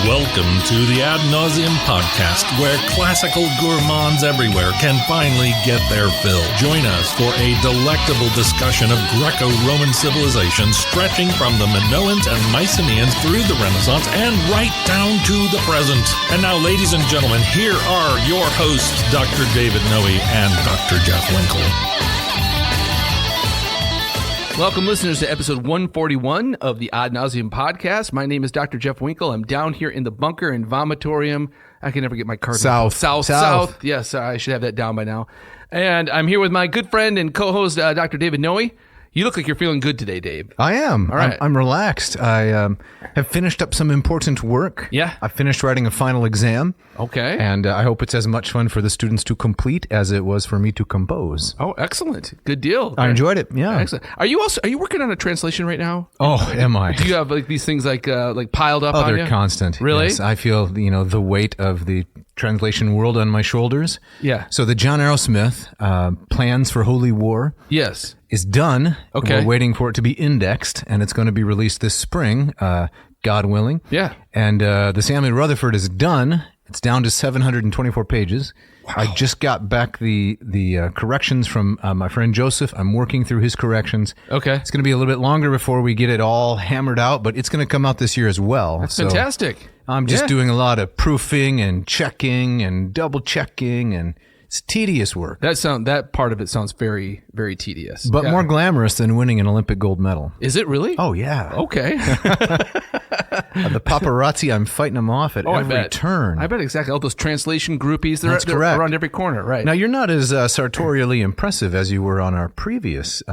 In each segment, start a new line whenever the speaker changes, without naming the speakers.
Welcome to the Ad Nauseam podcast, where classical gourmands everywhere can finally get their fill. Join us for a delectable discussion of Greco-Roman civilization stretching from the Minoans and Mycenaeans through the Renaissance and right down to the present. And now, ladies and gentlemen, here are your hosts, Dr. David Noe and Dr. Jeff Winkle.
Welcome, listeners, to episode 141 of the Ad Nauseam podcast. My name is Dr. Jeff Winkle. I'm down here in the bunker in Vomitorium. I can never get my card. South. Yes, I should have that down by now. And I'm here with my good friend and co-host, Dr. David Noe. You look like you're feeling good today, Dave.
I am.
All right.
I'm relaxed. I have finished up some important work.
Yeah.
I finished writing a final exam.
Okay.
And I hope it's as much fun for the students to complete as it was for me to compose.
Oh, excellent. Good deal.
I enjoyed it. Yeah.
Excellent. Are you working on a translation right now?
Oh, am I?
Do you have like these things like piled up on you?
They're constant.
Really?
Yes. I feel, the weight of the translation world on my shoulders.
Yeah.
So the John Arrowsmith Plans for Holy War.
Yes.
Is done.
Okay.
We're waiting for it to be indexed, and it's going to be released this spring, God willing.
Yeah.
And the Samuel Rutherford is done. It's down to 724 pages. Wow. I just got back the corrections from my friend Joseph. I'm working through his corrections.
Okay.
It's going to be a little bit longer before we get it all hammered out, but it's going to come out this year as well.
That's fantastic.
I'm just doing a lot of proofing and checking and double checking, and it's tedious work.
That part of it sounds very, very tedious.
But more glamorous than winning an Olympic gold medal.
Is it really?
Oh, yeah.
Okay.
The paparazzi, I'm fighting them off at every turn.
I bet exactly. All those translation groupies, they're
correct.
around every corner, right?
Now, you're not as sartorially impressive as you were on our previous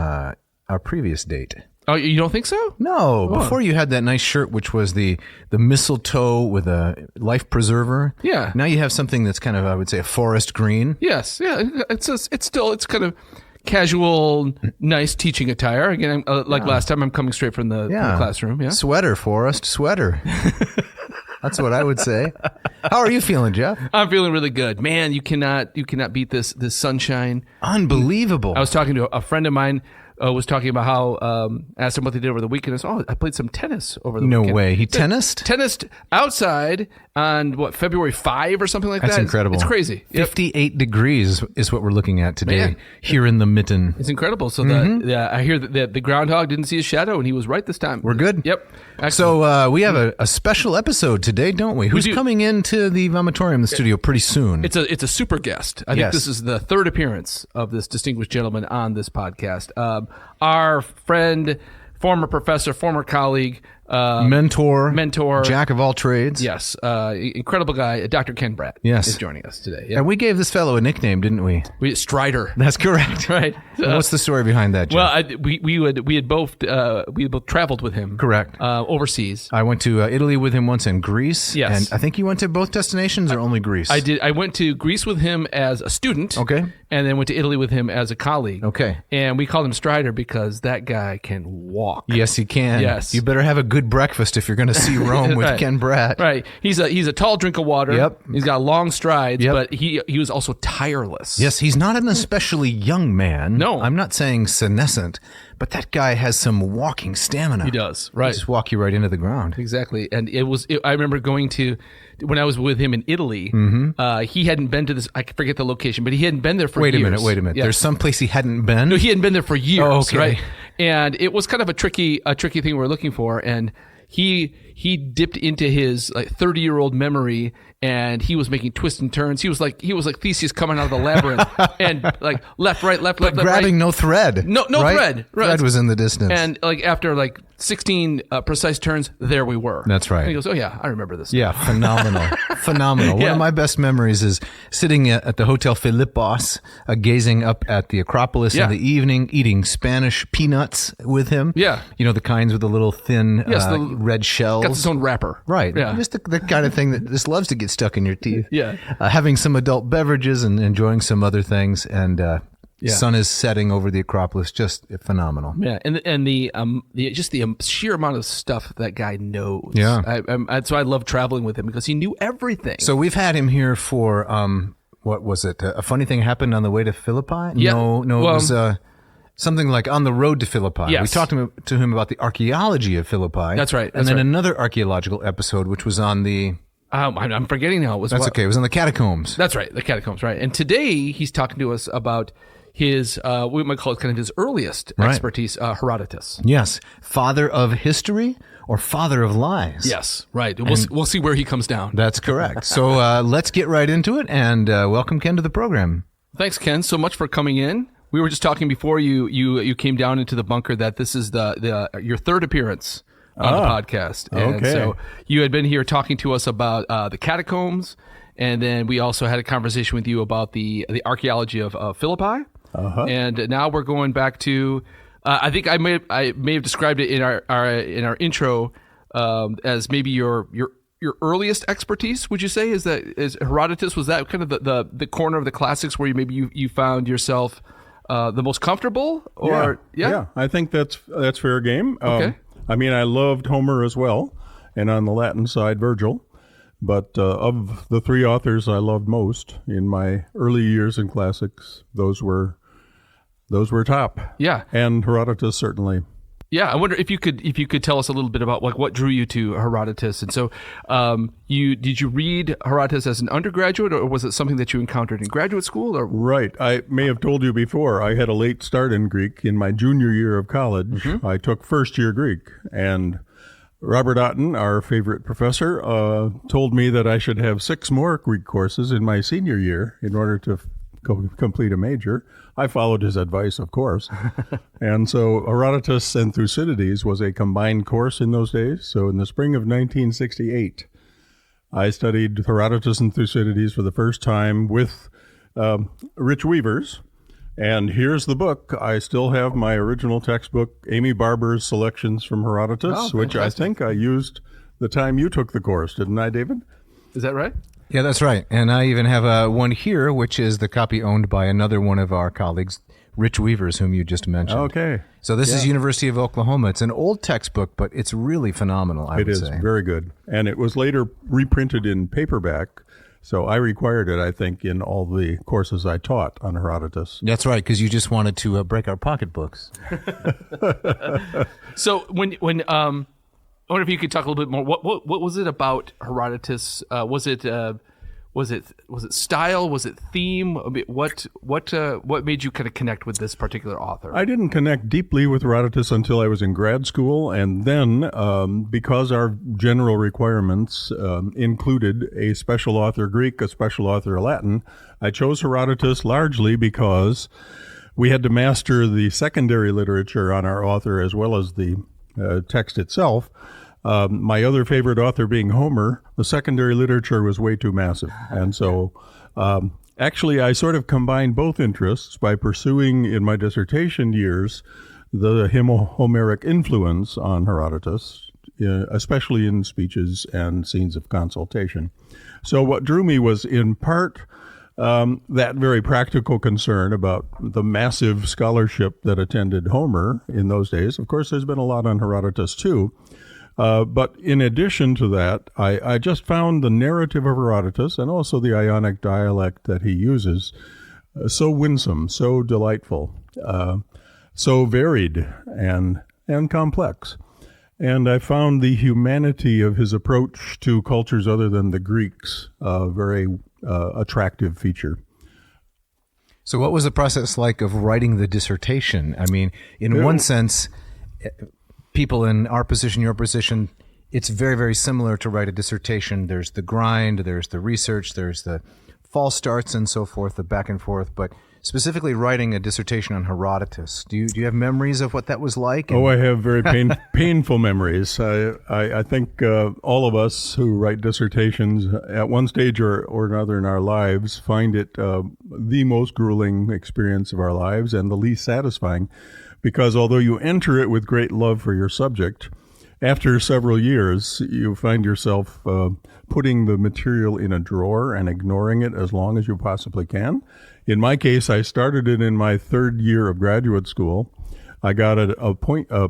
date.
Oh, you don't think so?
No. Oh. Before you had that nice shirt, which was the mistletoe with a life preserver.
Yeah.
Now you have something that's kind of, I would say, a forest green.
Yes. Yeah. It's kind of casual, nice teaching attire. Again, last time, I'm coming straight from the classroom. Yeah.
Sweater, forest, sweater. That's what I would say. How are you feeling, Jeff?
I'm feeling really good. Man, you cannot beat this sunshine.
Unbelievable.
I was talking to a friend of mine. Was talking about how asked him what they did over the weekend. I said, I played some tennis over the weekend.
No way. He tennised?
Tennised outside on February 5 or something like that.
That's incredible.
It's crazy.
58 degrees is what we're looking at today here in the mitten.
It's incredible. So I hear that the groundhog didn't see his shadow, and he was right this time.
We're good.
Yep. Excellent.
So we have a special episode today, don't we? Who's coming into the Vomitorium, the studio, pretty soon?
It's a super guest. I think this is the third appearance of this distinguished gentleman on this podcast. Our friend, former professor, former colleague, mentor,
jack of all trades.
Yes, incredible guy, Dr. Ken Bratt.
Yes,
is joining us today. Yep.
And we gave this fellow a nickname, didn't we?
Strider.
That's correct.
Right.
What's the story behind that, Jeff?
Well, we had both traveled with him.
Correct.
Overseas.
I went to Italy with him once and Greece.
Yes.
And I think you went to both destinations or only Greece?
I did. I went to Greece with him as a student.
Okay.
And then went to Italy with him as a colleague.
Okay.
And we called him Strider because that guy can walk.
Yes, he can.
Yes.
You better have a good breakfast if you're going to see Rome with
right.
Ken Bratt.
Right. He's a tall drink of water.
Yep.
He's got long strides,
yep.
but he was also tireless.
Yes, he's not an especially young man.
No.
I'm not saying senescent, but that guy has some walking stamina.
He does. Right.
He'll just walk you right into the ground.
Exactly. And I remember going to, when I was with him in Italy, he hadn't been to this, I forget the location, but he hadn't been there for years.
Wait a minute. Yes. There's some place he hadn't been?
No, he hadn't been there for years.
Oh, okay.
Right. And it was kind of a tricky thing we were looking for. And he dipped into his 30-year-old memory, and he was making twists and turns. He was like Theseus coming out of the labyrinth, and like left, right, left,
but
left,
grabbing
right.
no thread.
No
right?
thread. Right.
Thread was in the distance.
And after 16 precise turns, there we were.
That's right.
And he goes, "Oh yeah, I remember this."
Yeah, phenomenal, phenomenal.
Yeah.
One of my best memories is sitting at the Hotel Philippos, gazing up at the Acropolis in the evening, eating Spanish peanuts with him.
Yeah,
the kinds with the little thin the red shells.
Got its own wrapper.
Right.
Yeah.
Just the kind of thing that just loves to get stuck in your teeth.
Yeah.
Having some adult beverages and enjoying some other things, and sun is setting over the Acropolis. Just phenomenal.
Yeah, and the sheer amount of stuff that guy knows.
Yeah.
So I love traveling with him because he knew everything.
So we've had him here for what was it? A funny thing happened on the way to Philippi?
Yeah.
No. It was Something like On the Road to Philippi.
Yes.
We talked to him about the archaeology of Philippi.
That's right.
And then another archaeological episode, which was on the...
I'm forgetting now.
That's okay. It was on the catacombs.
That's right. The catacombs, right. And today he's talking to us about his, we might call it kind of his earliest expertise, Herodotus.
Yes. Father of history or father of lies.
Yes, right. We'll see where he comes down.
That's correct. So let's get right into it and welcome Ken to the program.
Thanks, Ken, so much for coming in. We were just talking before you came down into the bunker that this is your third appearance on the podcast. And so you had been here talking to us about the catacombs, and then we also had a conversation with you about the archaeology of Philippi. And now we're going back to I think I may have described it in our intro as maybe your earliest expertise. Would you say is Herodotus? Was that kind of the corner of the classics where you found yourself the most comfortable? Or
yeah, I think that's fair game.
Okay.
I mean, I loved Homer as well, and on the Latin side, Virgil. But of the three authors I loved most in my early years in classics, those were top.
Yeah,
and Herodotus certainly.
Yeah, I wonder if you could tell us a little bit about like what drew you to Herodotus. And so, did you read Herodotus as an undergraduate, or was it something that you encountered in graduate school? Or
right, I may have told you before. I had a late start in Greek in my junior year of college. Mm-hmm. I took first year Greek, and Robert Otten, our favorite professor, told me that I should have 6 more Greek courses in my senior year in order to complete a major. I followed his advice, of course. And so Herodotus and Thucydides was a combined course in those days. So in the spring of 1968, I studied Herodotus and Thucydides for the first time with Rich Weavers. And here's the book. I still have my original textbook, Amy Barber's Selections from Herodotus, which I think I used the time you took the course, didn't I, David?
Is that right?
Yeah, that's right. And I even have one here, which is the copy owned by another one of our colleagues, Rich Weavers, whom you just mentioned.
Okay.
So this is University of Oklahoma. It's an old textbook, but it's really phenomenal, I would say.
It is very good. And it was later reprinted in paperback. So I required it, I think, in all the courses I taught on Herodotus.
That's right, because you just wanted to break our pocketbooks.
So when I wonder if you could talk a little bit more. What was it about Herodotus? Was it style? Was it theme? What made you kind of connect with this particular author?
I didn't connect deeply with Herodotus until I was in grad school, and then because our general requirements included a special author Greek, a special author Latin, I chose Herodotus largely because we had to master the secondary literature on our author as well as the text itself. My other favorite author being Homer, the secondary literature was way too massive. And so actually I sort of combined both interests by pursuing in my dissertation years the Homeric influence on Herodotus, especially in speeches and scenes of consultation. So what drew me was in part that very practical concern about the massive scholarship that attended Homer in those days. Of course, there's been a lot on Herodotus too. But in addition to that, I just found the narrative of Herodotus and also the Ionic dialect that he uses so winsome, so delightful, so varied and complex. And I found the humanity of his approach to cultures other than the Greeks a very attractive feature.
So what was the process like of writing the dissertation? I mean, in one sense, people in our position, your position, it's very, very similar to write a dissertation. There's the grind, there's the research, there's the false starts and so forth, the back and forth. But specifically writing a dissertation on Herodotus, do you have memories of what that was like?
I have very painful memories. I think all of us who write dissertations at one stage or another in our lives find it the most grueling experience of our lives and the least satisfying. Because although you enter it with great love for your subject, after several years, you find yourself putting the material in a drawer and ignoring it as long as you possibly can. In my case, I started it in my 3rd year of graduate school. I got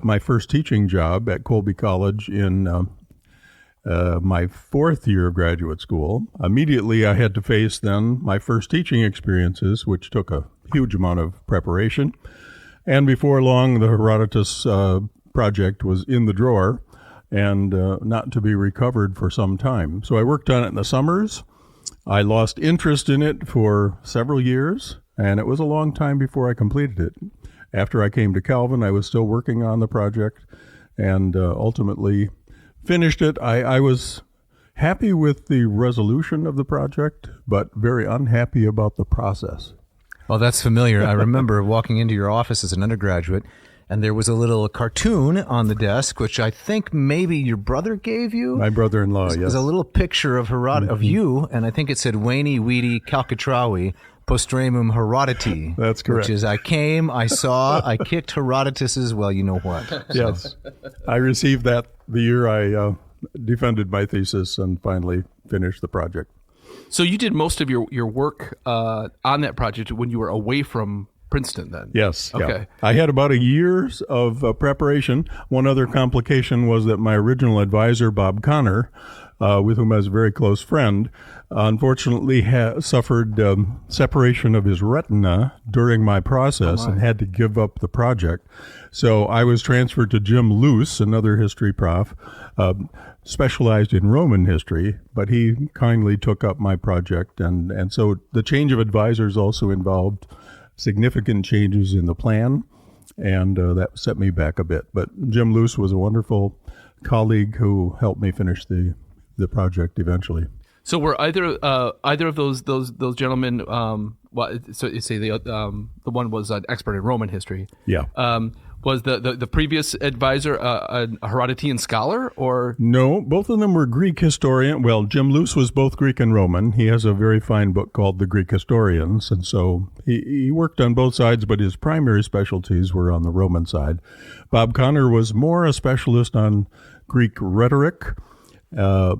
my first teaching job at Colby College in my 4th year of graduate school. Immediately, I had to face then my first teaching experiences, which took a huge amount of preparation. And before long, the Herodotus project was in the drawer and not to be recovered for some time. So I worked on it in the summers. I lost interest in it for several years, and it was a long time before I completed it. After I came to Calvin, I was still working on the project and ultimately finished it. I was happy with the resolution of the project, but very unhappy about the process.
Well, that's familiar. I remember walking into your office as an undergraduate, and there was a little cartoon on the desk, which I think maybe your brother gave you.
My brother-in-law, yes.
There's a little picture of of you, and I think it said Weni Weedy Calcatrawi Postramum Herodoti.
That's correct.
Which is, I came, I saw, I kicked Herodotus's, well, you know what. So.
Yes. I received that the year I defended my thesis and finally finished the project.
So you did most of your work on that project when you were away from Princeton then?
Yes.
Okay.
Yeah. I had about a year's of preparation. One other complication was that my original advisor, Bob Connor, with whom I was a very close friend, unfortunately suffered separation of his retina during my process and had to give up the project. So I was transferred to Jim Luce, another history prof, specialized in Roman history, but he kindly took up my project. And so the change of advisors also involved significant changes in the plan, and that set me back a bit. But Jim Luce was a wonderful colleague who helped me finish the project eventually.
So were either of those gentlemen? So you say the one was an expert in Roman history.
Yeah.
Was the previous advisor a Herodotean scholar or?
No, both of them were Greek historian. Well, Jim Luce was both Greek and Roman. He has a very fine book called The Greek Historians, and so he worked on both sides, but his primary specialties were on the Roman side. Bob Connor was more a specialist on Greek rhetoric, but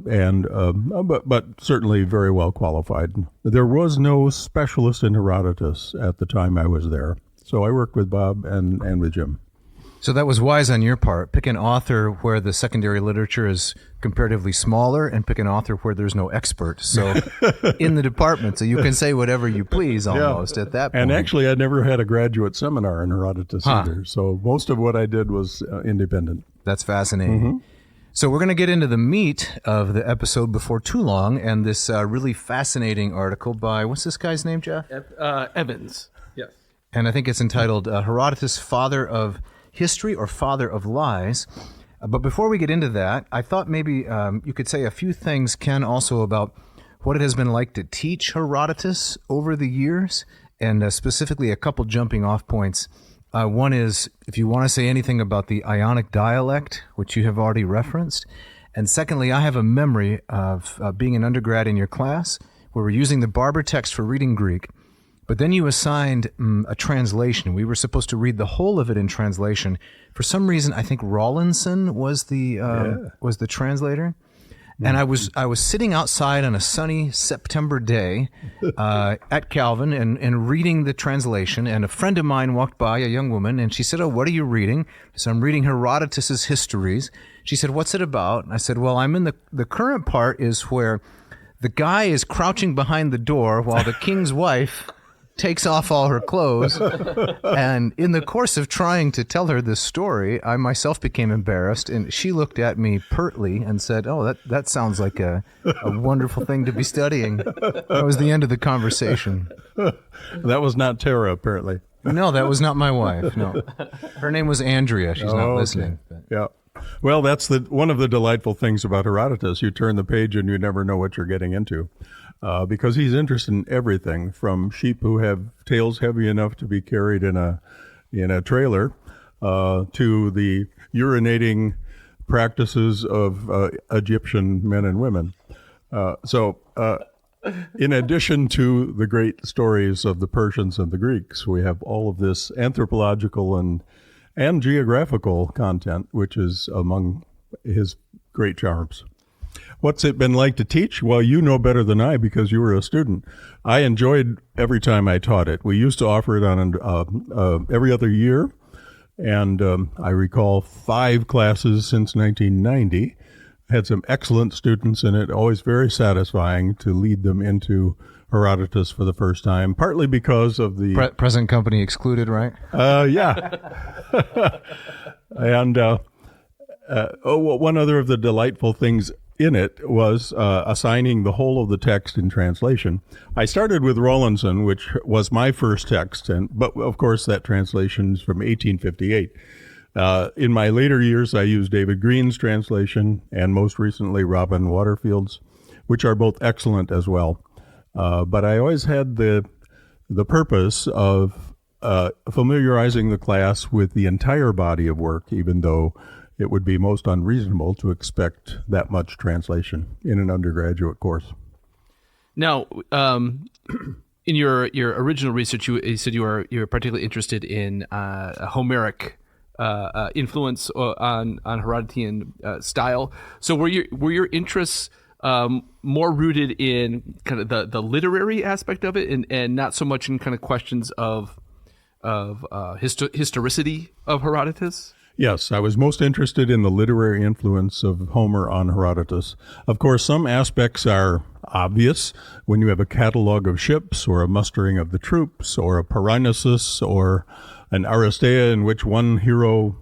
certainly very well qualified. There was no specialist in Herodotus at the time I was there, so I worked with Bob and with Jim.
So that was wise on your part. Pick an author where the secondary literature is comparatively smaller, and pick an author where there's no expert. So in the department, so you can say whatever you please almost at that point.
And actually, I never had a graduate seminar in Herodotus either. So most of what I did was independent.
That's fascinating. Mm-hmm. So we're going to get into the meat of the episode before too long, and this really fascinating article by, what's this guy's name, Jeff?
Evans. Yes.
And I think it's entitled Herodotus, Father of History or Father of Lies. But before we get into that, I thought maybe you could say a few things, Ken, also about what it has been like to teach Herodotus over the years, and specifically a couple jumping off points. One is, if you want to say anything about the Ionic dialect, which you have already referenced. And secondly, I have a memory of being an undergrad in your class where we're using the Barber text for reading Greek. But then you assigned a translation. We were supposed to read the whole of it in translation. For some reason, I think Rawlinson was the translator. And I was sitting outside on a sunny September day at Calvin and reading the translation. And a friend of mine walked by, a young woman, and she said, "Oh, what are you reading?" So I'm reading Herodotus's Histories. She said, "What's it about?" And I said, "Well, I'm in the current part is where the guy is crouching behind the door while the king's wife takes off all her clothes." And in the course of trying to tell her this story, I myself became embarrassed, and she looked at me pertly and said, "Oh, that sounds like a wonderful thing to be studying." That was the end of the conversation.
That was not Tara, apparently.
No, that was not my wife. No, her name was Andrea. She's not listening.
But. Yeah. Well, that's one of the delightful things about Herodotus. You turn the page and you never know what you're getting into. Because he's interested in everything from sheep who have tails heavy enough to be carried in a trailer to the urinating practices of Egyptian men and women. So in addition to the great stories of the Persians and the Greeks, we have all of this anthropological and geographical content, which is among his great charms. What's it been like to teach? Well, you know better than I because you were a student. I enjoyed every time I taught it. We used to offer it on every other year, and I recall 5 classes since 1990. Had some excellent students in it, always very satisfying to lead them into Herodotus for the first time, partly because of the
present company excluded, right?
Yeah. And one other of the delightful things in it was assigning the whole of the text in translation. I started with Rawlinson, which was my first text, but of course that translation is from 1858. In my later years, I used David Green's translation and most recently Robin Waterfield's, which are both excellent as well. But I always had the purpose of familiarizing the class with the entire body of work, even though it would be most unreasonable to expect that much translation in an undergraduate course.
Now, in your original research, you said you were particularly interested in Homeric influence on Herodotean style. So were your interests more rooted in kind of the literary aspect of it, and not so much in kind of questions of historicity of Herodotus?
Yes, I was most interested in the literary influence of Homer on Herodotus. Of course, some aspects are obvious when you have a catalog of ships or a mustering of the troops or a Halicarnassus or an Aristeia in which one hero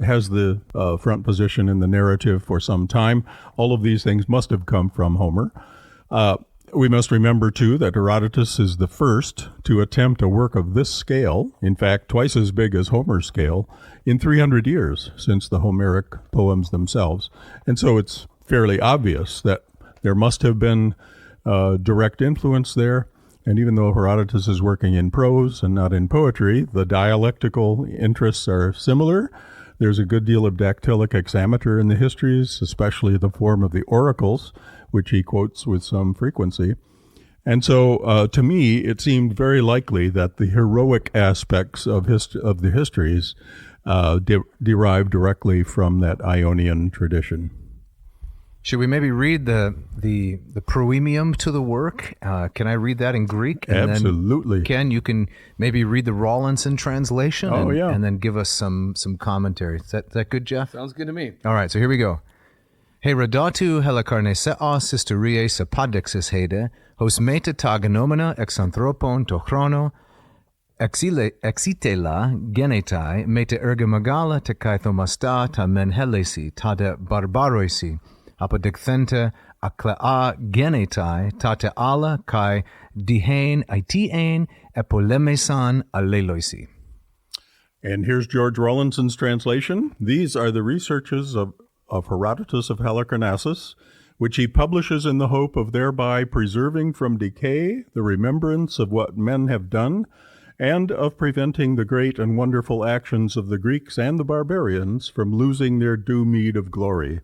has the front position in the narrative for some time. All of these things must have come from Homer. We must remember, too, that Herodotus is the first to attempt a work of this scale, in fact, twice as big as Homer's scale, in 300 years since the Homeric poems themselves. And so it's fairly obvious that there must have been direct influence there. And even though Herodotus is working in prose and not in poetry, the dialectical interests are similar. There's a good deal of dactylic hexameter in the histories, especially the form of the oracles, which he quotes with some frequency. And so, to me, it seemed very likely that the heroic aspects of the histories derive directly from that Ionian tradition.
Should we maybe read the proemium to the work? Can I read that in Greek? And
Absolutely.
Then, Ken, you can maybe read the Rawlinson translation and then give us some commentary. Is that good, Jeff?
Sounds good to me.
All right, so here we go. Herodatu Halicarnassus historiae apodexis hede, hos meta tagonomena exanthropon to chrono, exitela genetai meta ergamagala te kaithomasta ta menhelesi ta de barbaroisi, apodexente aklea genetai ta te ala kai dihain aitien epolemesan aleloisi.
And here's George Rawlinson's translation. These are the researches of Herodotus of Halicarnassus, which he publishes in the hope of thereby preserving from decay the remembrance of what men have done, and of preventing the great and wonderful actions of the Greeks and the barbarians from losing their due meed of glory,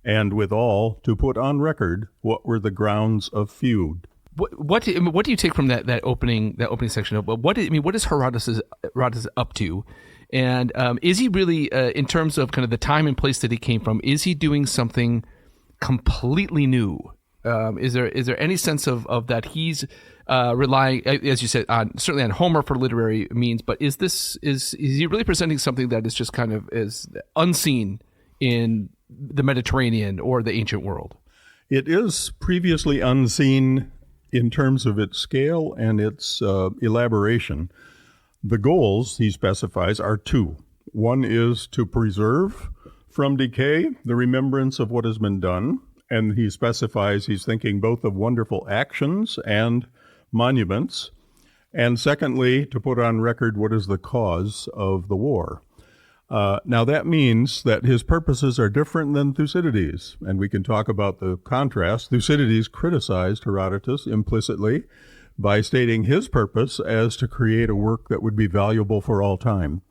and withal to put on record what were the grounds of feud.
What do you take from that opening section? What is Herodotus up to? And is he really, in terms of kind of the time and place that he came from, is he doing something completely new? Is there any sense of that he's relying, as you said, certainly on Homer for literary means, but is he really presenting something that is just kind of is unseen in the Mediterranean or the ancient world?
It is previously unseen in terms of its scale and its elaboration. The goals, he specifies, are two. One is to preserve from decay the remembrance of what has been done, and he specifies he's thinking both of wonderful actions and monuments, and secondly, to put on record what is the cause of the war. Now that means that his purposes are different than Thucydides, and we can talk about the contrast. Thucydides criticized Herodotus implicitly by stating his purpose as to create a work that would be valuable for all time.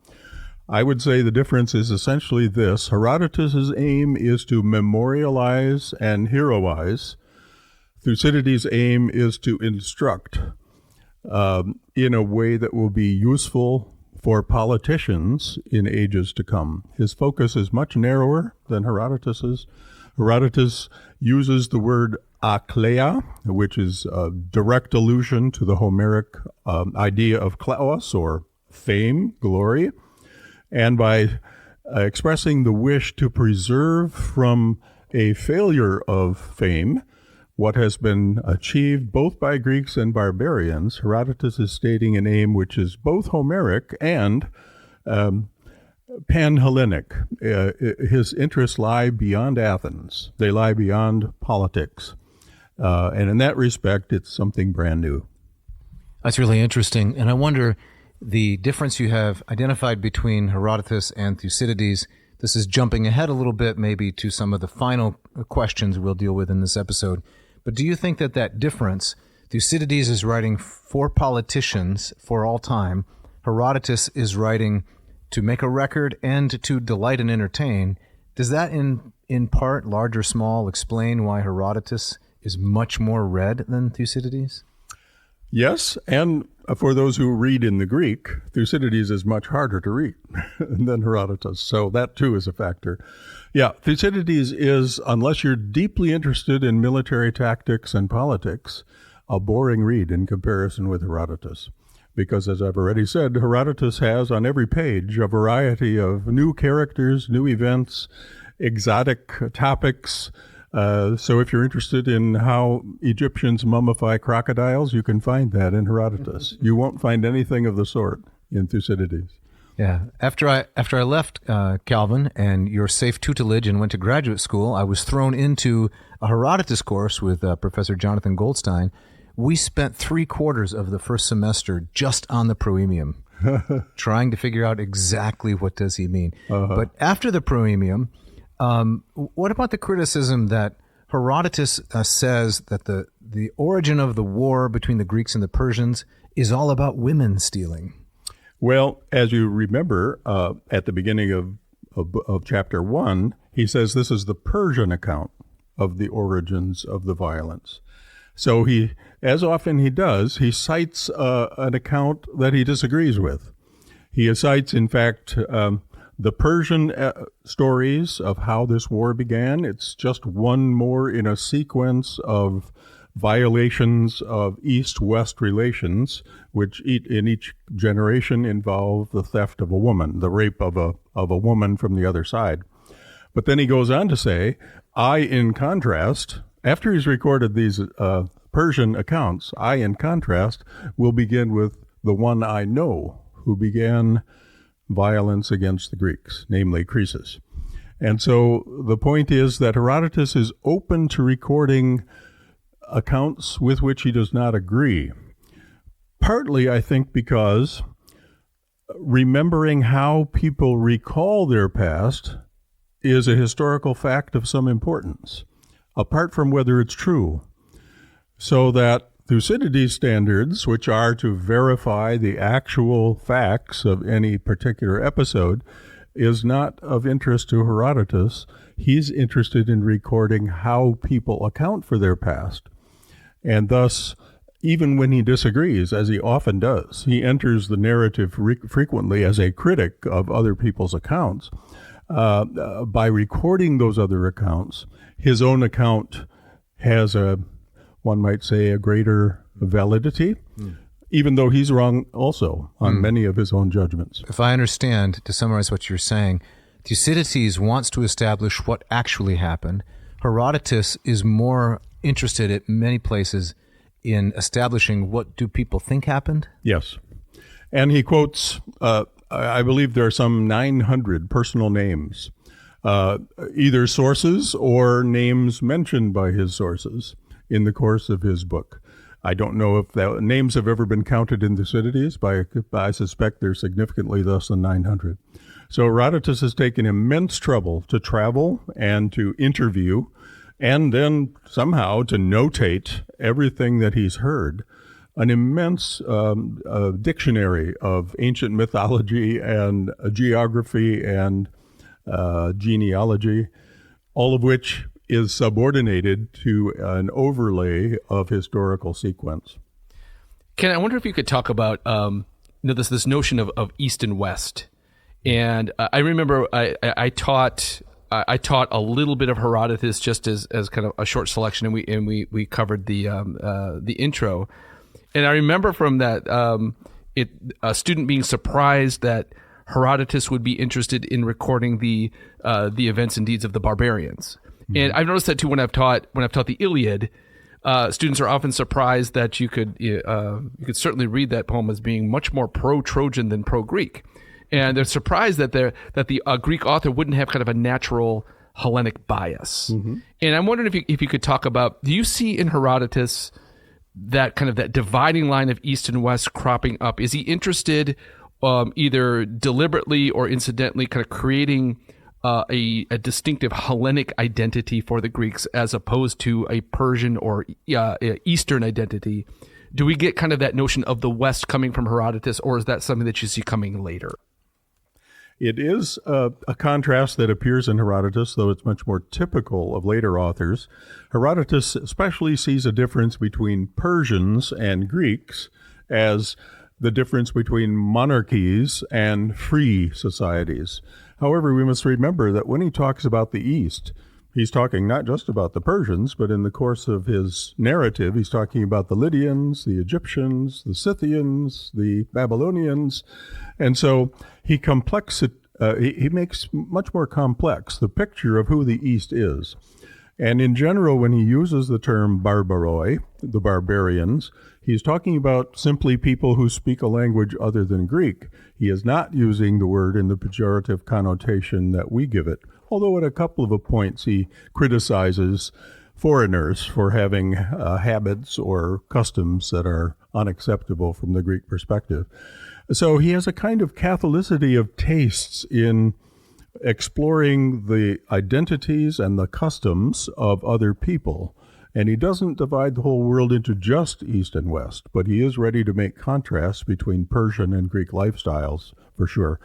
I would say the difference is essentially this. Herodotus' aim is to memorialize and heroize. Thucydides' aim is to instruct in a way that will be useful for politicians in ages to come. His focus is much narrower than Herodotus's. Herodotus uses the word akleia, which is a direct allusion to the Homeric idea of kleos, or fame, glory, and by expressing the wish to preserve from a failure of fame what has been achieved both by Greeks and barbarians, Herodotus is stating an aim which is both Homeric and Pan-Hellenic. His interests lie beyond Athens. They lie beyond politics. And in that respect, it's something brand new.
That's really interesting. And I wonder the difference you have identified between Herodotus and Thucydides. This is jumping ahead a little bit maybe to some of the final questions we'll deal with in this episode. But do you think that that difference, Thucydides is writing for politicians for all time, Herodotus is writing to make a record and to delight and entertain, does that in part, large or small, explain why Herodotus is much more read than Thucydides?
Yes, and for those who read in the Greek, Thucydides is much harder to read than Herodotus, so that too is a factor. Yeah, Thucydides is, unless you're deeply interested in military tactics and politics, a boring read in comparison with Herodotus. Because as I've already said, Herodotus has on every page a variety of new characters, new events, exotic topics. So if you're interested in how Egyptians mummify crocodiles, you can find that in Herodotus. You won't find anything of the sort in Thucydides.
Yeah. After I left Calvin and your safe tutelage and went to graduate school, I was thrown into a Herodotus course with Professor Jonathan Goldstein. We spent 3/4 of the first semester just on the proemium, trying to figure out exactly what does he mean. But after the proemium, what about the criticism that Herodotus says that the origin of the war between the Greeks and the Persians is all about women stealing?
Well, as you remember, at the beginning of chapter 1, he says this is the Persian account of the origins of the violence. So he, as often he does, he cites an account that he disagrees with. He cites, in fact, the Persian stories of how this war began. It's just one more in a sequence of violations of East-West relations, which in each generation involve the theft of a woman, the rape of a woman from the other side. But then he goes on to say, I, in contrast, after he's recorded these Persian accounts, I, in contrast, will begin with the one I know who began violence against the Greeks, namely Croesus. And so the point is that Herodotus is open to recording accounts with which he does not agree. Partly, I think, because remembering how people recall their past is a historical fact of some importance, apart from whether it's true. So that Thucydides' standards, which are to verify the actual facts of any particular episode, is not of interest to Herodotus. He's interested in recording how people account for their past. And thus, even when he disagrees, as he often does, he enters the narrative frequently as a critic of other people's accounts. By recording those other accounts, his own account has one might say, a greater validity, even though he's wrong also on many of his own judgments.
If I understand, to summarize what you're saying, Thucydides wants to establish what actually happened. Herodotus is more interested at many places in establishing what do people think happened?
Yes. And he quotes, I believe there are some 900 personal names, either sources or names mentioned by his sources in the course of his book. I don't know if the names have ever been counted in Thucydides, but I suspect they're significantly less than 900. So Herodotus has taken immense trouble to travel and to interview and then somehow to notate everything that he's heard. An immense dictionary of ancient mythology and geography and genealogy, all of which is subordinated to an overlay of historical sequence.
Ken, I wonder if you could talk about this notion of East and West. And I remember I taught a little bit of Herodotus just as kind of a short selection, and we covered the intro. And I remember from that a student being surprised that Herodotus would be interested in recording the events and deeds of the barbarians. And I've noticed that too when I've taught the Iliad, students are often surprised that you could certainly read that poem as being much more pro-Trojan than pro-Greek. And they're surprised that the Greek author wouldn't have kind of a natural Hellenic bias. Mm-hmm. And I'm wondering if you could talk about, do you see in Herodotus that kind of that dividing line of East and West cropping up? Is he interested either deliberately or incidentally kind of creating a distinctive Hellenic identity for the Greeks as opposed to a Persian or Eastern identity? Do we get kind of that notion of the West coming from Herodotus, or is that something that you see coming later?
It is a contrast that appears in Herodotus, though it's much more typical of later authors. Herodotus especially sees a difference between Persians and Greeks as the difference between monarchies and free societies. However, we must remember that when he talks about the East, he's talking not just about the Persians, but in the course of his narrative, he's talking about the Lydians, the Egyptians, the Scythians, the Babylonians. And so he makes much more complex the picture of who the East is. And in general, when he uses the term barbaroi, the barbarians, he's talking about simply people who speak a language other than Greek. He is not using the word in the pejorative connotation that we give it, although at a couple of points he criticizes foreigners for having habits or customs that are unacceptable from the Greek perspective. So he has a kind of Catholicity of tastes in exploring the identities and the customs of other people. And he doesn't divide the whole world into just East and West, but he is ready to make contrasts between Persian and Greek lifestyles, for sure.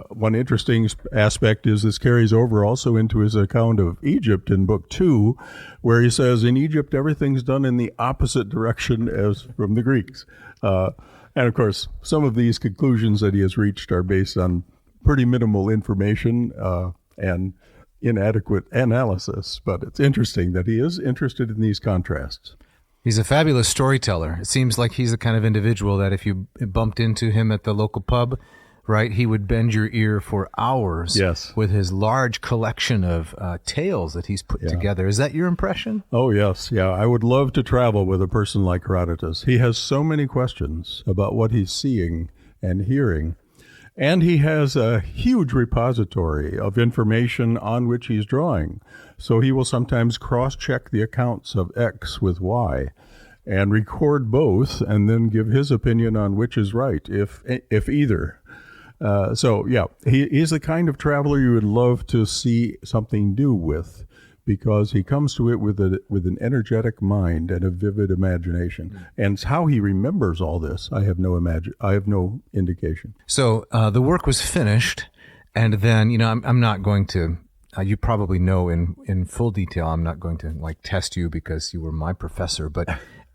One interesting aspect is this carries over also into his account of Egypt in Book 2, where he says, in Egypt, everything's done in the opposite direction as from the Greeks. And of course, some of these conclusions that he has reached are based on pretty minimal information and inadequate analysis, but it's interesting that he is interested in these contrasts.
He's a fabulous storyteller. It seems like he's the kind of individual that if you bumped into him at the local pub, right, he would bend your ear for hours.
Yes.
With his large collection of tales that he's put together. Is that your impression?
Oh, yes. Yeah, I would love to travel with a person like Herodotus. He has so many questions about what he's seeing and hearing. And he has a huge repository of information on which he's drawing. So he will sometimes cross-check the accounts of X with Y and record both and then give his opinion on which is right, if either. He's the kind of traveler you would love to see something do with, because he comes to it with an energetic mind and a vivid imagination. And how he remembers all this, I have no indication.
So the work was finished, and then I'm not going to. You probably know in full detail. I'm not going to test you because you were my professor, but.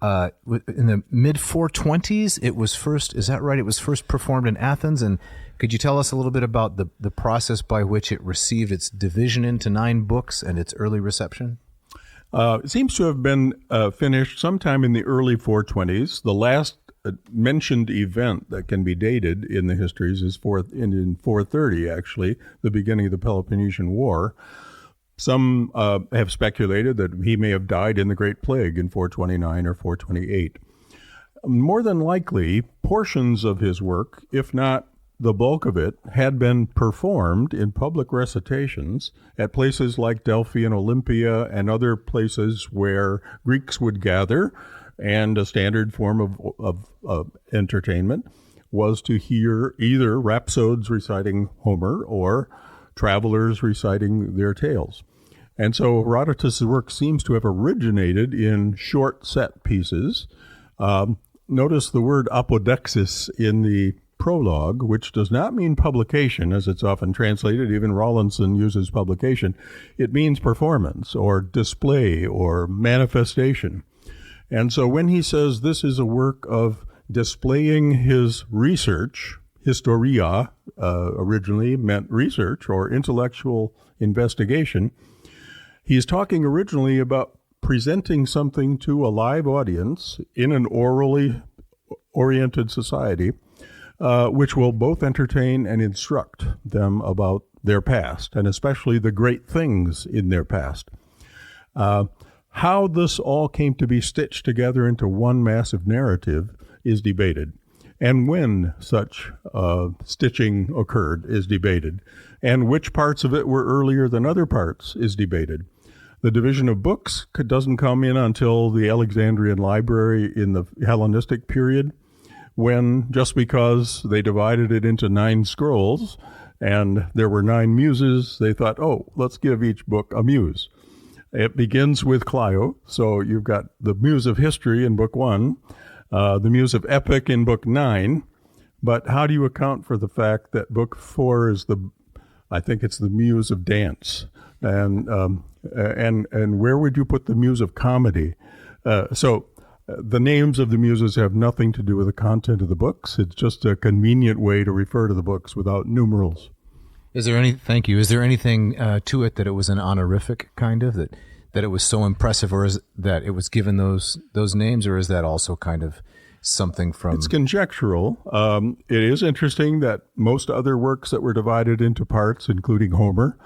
In the mid 420s, it was first. Is that right? It was first performed in Athens, and could you tell us a little bit about the process by which it received its division into 9 books and its early reception?
It seems to have been finished sometime in the early 420s. The last mentioned event that can be dated in the histories is in 430, actually, the beginning of the Peloponnesian War. Some have speculated that he may have died in the Great Plague in 429 or 428. More than likely, portions of his work, if not the bulk of it, had been performed in public recitations at places like Delphi and Olympia and other places where Greeks would gather, and a standard form of entertainment was to hear either rhapsodes reciting Homer or travelers reciting their tales. And so Herodotus' work seems to have originated in short set pieces. Notice the word apodexis in the prologue, which does not mean publication, as it's often translated. Even Rawlinson uses publication. It means performance or display or manifestation. And so when he says this is a work of displaying his research, historia originally meant research or intellectual investigation, he's talking originally about presenting something to a live audience in an orally oriented society, which will both entertain and instruct them about their past, and especially the great things in their past. How this all came to be stitched together into one massive narrative is debated. And when such stitching occurred is debated. And which parts of it were earlier than other parts is debated. The division of books doesn't come in until the Alexandrian library in the Hellenistic period, when just because they divided it into 9 scrolls and there were 9 muses, they thought, oh, let's give each book a muse. It begins with Clio, so you've got the muse of history in book 1, the muse of epic in book 9, but how do you account for the fact that book 4 is I think it's the muse of dance, and where would you put the muse of comedy? So the names of the muses have nothing to do with the content of the books. It's just a convenient way to refer to the books without numerals.
Thank you. Is there anything to it that it was an honorific kind of, that it was so impressive, or is that it was given those names, or is that also kind of something from...
It's conjectural. It is interesting that most other works that were divided into parts, including Homer,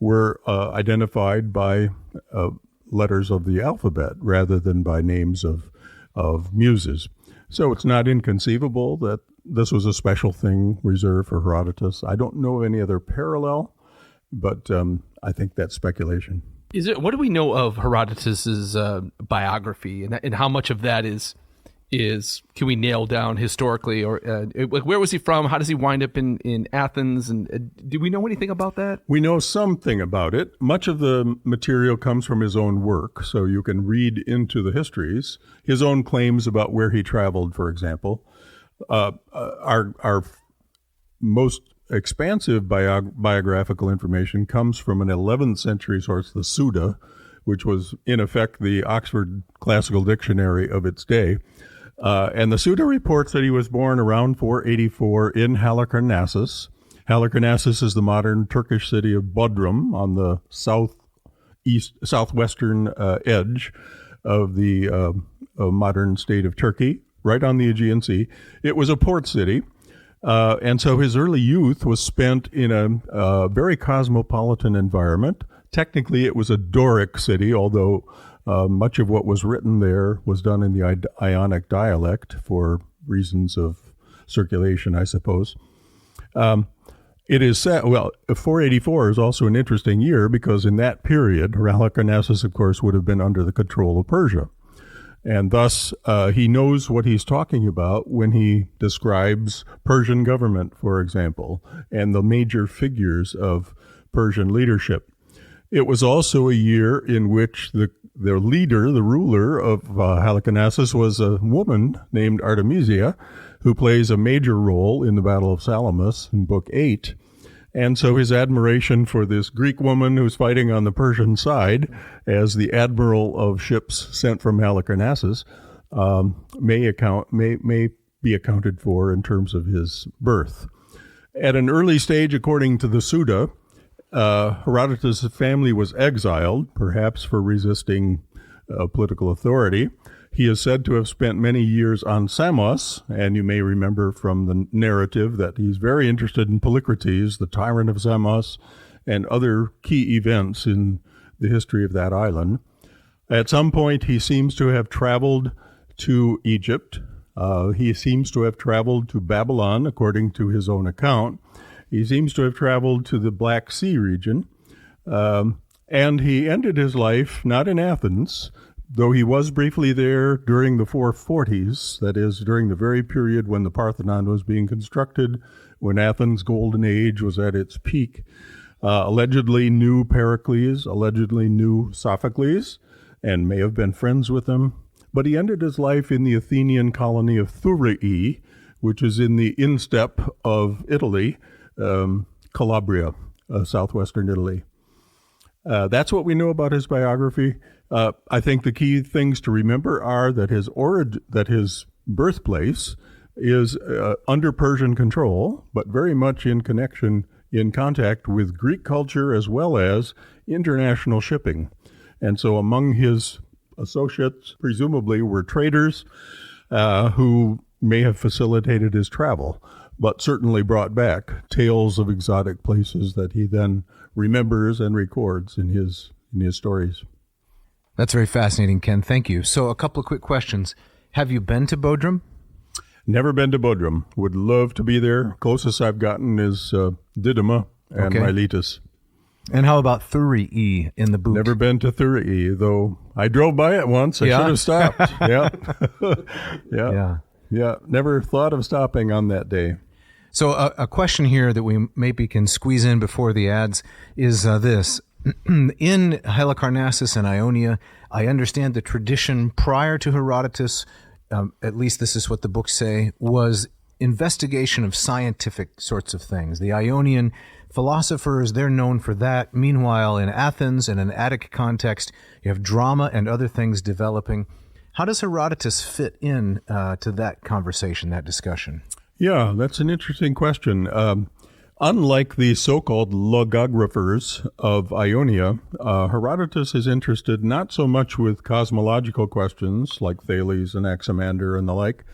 were identified by letters of the alphabet rather than by names of muses. So it's not inconceivable that this was a special thing reserved for Herodotus. I don't know of any other parallel, but I think that's speculation.
What do we know of Herodotus's biography, and how much of that is can we nail down historically, or where was he from? How does he wind up in Athens? And do we know anything about that?
We know something about it. Much of the material comes from his own work, so you can read into the histories. His own claims about where he traveled, for example, our most expansive biographical information comes from an 11th century source, the Suda, which was in effect the Oxford Classical Dictionary of its day. And the Suda reports that he was born around 484 in Halicarnassus. Halicarnassus is the modern Turkish city of Bodrum on the southwestern edge of the modern state of Turkey, right on the Aegean Sea. It was a port city, and so his early youth was spent in a very cosmopolitan environment. Technically, it was a Doric city, although much of what was written there was done in the Ionic dialect for reasons of circulation, I suppose. It is said, 484 is also an interesting year because in that period, Halicarnassus, of course, would have been under the control of Persia. And thus, he knows what he's talking about when he describes Persian government, for example, and the major figures of Persian leadership. It was also a year in which the ruler of Halicarnassus was a woman named Artemisia, who plays a major role in the Battle of Salamis in Book 8. And so his admiration for this Greek woman who's fighting on the Persian side as the admiral of ships sent from Halicarnassus may be accounted for in terms of his birth. At an early stage, according to the Suda, Herodotus' family was exiled, perhaps for resisting political authority. He is said to have spent many years on Samos, and you may remember from the narrative that he's very interested in Polycrates, the tyrant of Samos, and other key events in the history of that island. At some point, he seems to have traveled to Egypt. He seems to have traveled to Babylon, according to his own account. He seems to have traveled to the Black Sea region, and he ended his life not in Athens, though he was briefly there during the 440s, that is, during the very period when the Parthenon was being constructed, when Athens' golden age was at its peak. Allegedly knew Pericles, allegedly knew Sophocles, and may have been friends with them. But he ended his life in the Athenian colony of Thurii, which is in the instep of Italy, Calabria, southwestern Italy. That's what we know about his biography. I think the key things to remember are that his birthplace is under Persian control, but very much in contact with Greek culture as well as international shipping. And so among his associates, presumably, were traders who may have facilitated his travel, but certainly brought back tales of exotic places that he then remembers and records in his stories.
That's very fascinating, Ken. Thank you. So a couple of quick questions. Have you been to Bodrum?
Never been to Bodrum. Would love to be there. Closest I've gotten is Didyma and Miletus.
And how about Thurii in the boot?
Never been to Thurii, though I drove by it once. I should have stopped. Yeah. Never thought of stopping on that day.
So a question here that we maybe can squeeze in before the ads is this. In Halicarnassus and Ionia, I understand the tradition prior to Herodotus, at least this is what the books say, was investigation of scientific sorts of things. The Ionian philosophers, they're known for that. Meanwhile, in Athens and an Attic context, you have drama and other things developing. How does Herodotus fit in to that conversation, that discussion?
Yeah, that's an interesting question. Unlike the so-called logographers of Ionia, Herodotus is interested not so much with cosmological questions like Thales and Anaximander and the like,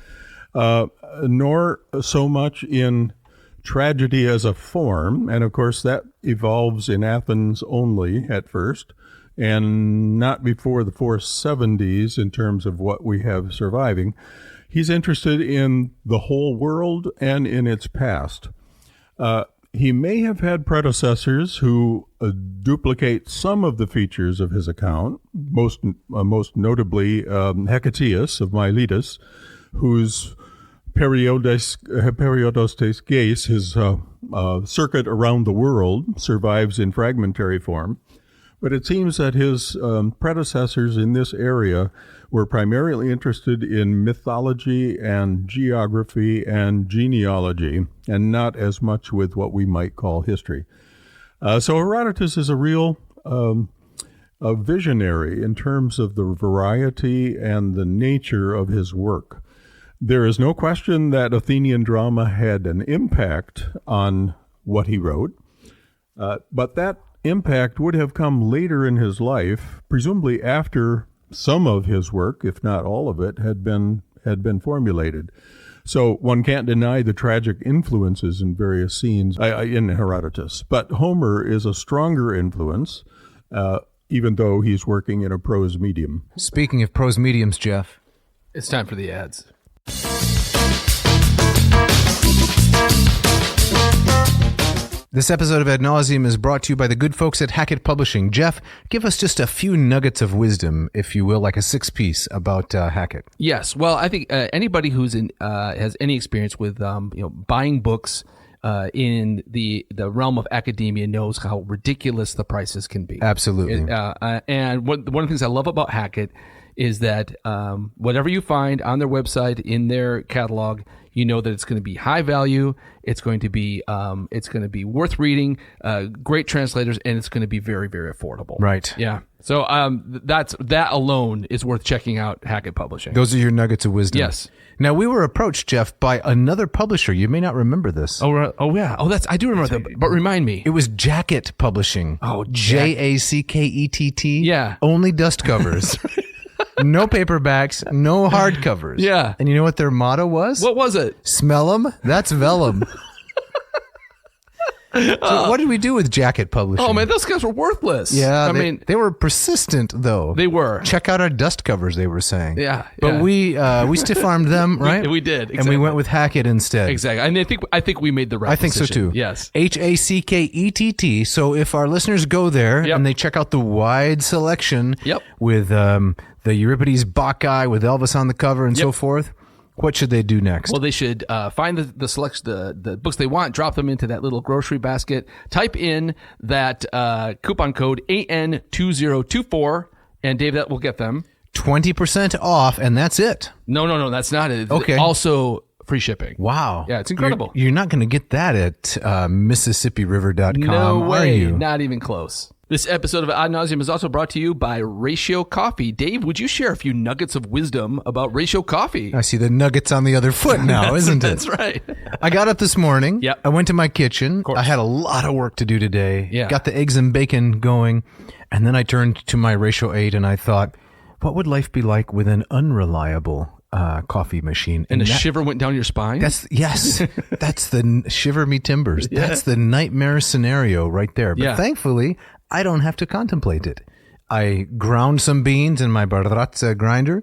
nor so much in tragedy as a form, and of course that evolves in Athens only at first, and not before the 470s in terms of what we have surviving. He's interested in the whole world and in its past. He may have had predecessors who duplicate some of the features of his account, most notably Hecataeus of Miletus, whose Periodostes Geis, his circuit around the world, survives in fragmentary form. But it seems that his predecessors in this area were primarily interested in mythology and geography and genealogy, and not as much with what we might call history. So Herodotus is a real a visionary in terms of the variety and the nature of his work. There is no question that Athenian drama had an impact on what he wrote, but that impact would have come later in his life, presumably after some of his work, if not all of it, had been formulated. So one can't deny the tragic influences in various scenes in Herodotus. But Homer is a stronger influence, even though he's working in a prose medium.
Speaking of prose mediums, Jeff.
It's time for the ads.
This episode of Ad Nauseam is brought to you by the good folks at Hackett Publishing. Jeff, give us just a few nuggets of wisdom, if you will, like a 6-piece about Hackett.
Yes. Well, I think anybody who's has any experience with buying books in the realm of academia knows how ridiculous the prices can be.
Absolutely.
And one of the things I love about Hackett is that whatever you find on their website, in their catalog, you know that it's going to be high value, it's going to be worth reading, great translators, and it's going to be very, very affordable.
Right.
Yeah. So that alone is worth checking out Hackett Publishing.
Those are your nuggets of wisdom.
Yes.
Now, we were approached, Jeff, by another publisher. You may not remember this.
Oh yeah. I do remember that. But remind me.
It was Jacket Publishing.
Oh,
Jackett.
Yeah.
Only dust covers. No paperbacks, no hardcovers.
Yeah.
And you know what their motto was?
What was it?
Smell 'em? That's vellum. So what did we do with Jacket Publishing?
Oh, man, those guys were worthless.
Yeah, I mean, they were persistent, though.
They were.
Check out our dust covers, they were saying.
Yeah.
But we stiff-armed them, right?
We did. Exactly.
And we went with Hackett instead.
Exactly. And I think we made the right decision.
I think so, too.
Yes.
Hackett. So if our listeners go there and they check out the wide selection with the Euripides Bacchae with Elvis on the cover and so forth, what should they do next?
Well, they should find the selection, the books they want, drop them into that little grocery basket, type in that coupon code AN2024, and Dave, that will get them
20% off, and that's it.
No, that's not it.
Okay.
Also, free shipping.
Wow.
Yeah, it's incredible.
You're not going to get that at MississippiRiver.com,
no way,
are you?
Not even close. This episode of Ad Nauseam is also brought to you by Ratio Coffee. Dave, would you share a few nuggets of wisdom about Ratio Coffee?
I see the nuggets on the other foot now, isn't it?
That's right.
I got up this morning.
Yep.
I went to my kitchen. I had a lot of work to do today.
Yeah.
Got the eggs and bacon going. And then I turned to my Ratio 8 and I thought, what would life be like with an unreliable coffee machine?
And a shiver went down your spine?
That's the shiver me timbers. Yeah. That's the nightmare scenario right there. But thankfully, I don't have to contemplate it. I ground some beans in my barazza grinder.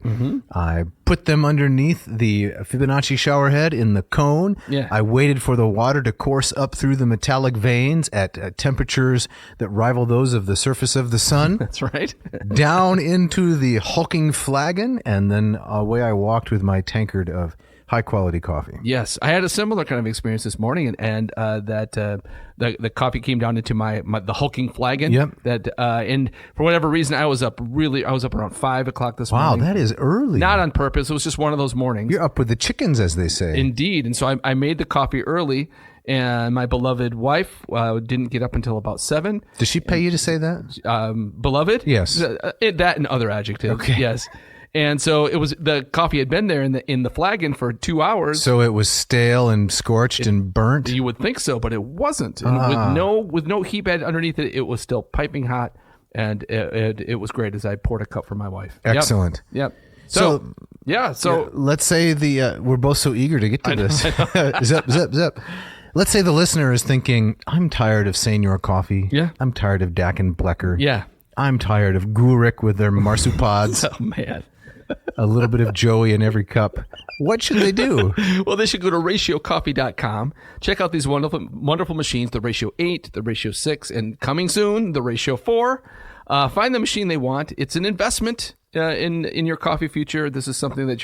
I put them underneath the Fibonacci shower head in the cone.
Yeah.
I waited for the water to course up through the metallic veins at temperatures that rival those of the surface of the sun.
That's right.
Down into the hulking flagon, and then away I walked with my tankard of high-quality coffee.
Yes, I had a similar kind of experience this morning, and the coffee came down into the hulking flagon.
Yep.
And for whatever reason, I was up around 5 o'clock this
Wow,
morning.
that is early.
Not on purpose. It was just one of those mornings.
You're up with the chickens, as they say.
Indeed. And so I made the coffee early, and my beloved wife didn't get up until about 7.
Does she pay you to say that?
Beloved?
Yes.
That and other adjectives.
Okay.
Yes. And so the coffee had been there in the flagon for 2 hours.
So it was stale and scorched and burnt?
You would think so, but it wasn't. And with no heat bed underneath it, it was still piping hot, and it was great as I poured a cup for my wife.
Excellent.
Yep. So
let's say we're both so eager to get to this. Zip. Let's say the listener is thinking, I'm tired of Senior Coffee.
Yeah.
I'm tired of Dak and Blecker.
Yeah.
I'm tired of Gurik with their marsupials.
Oh, man.
A little bit of Joey in every cup. What should they do?
Well, they should go to ratiocoffee.com. Check out these wonderful machines, the Ratio 8, the Ratio 6, and coming soon, the Ratio 4. Find the machine they want. It's an investment in your coffee future. This is something that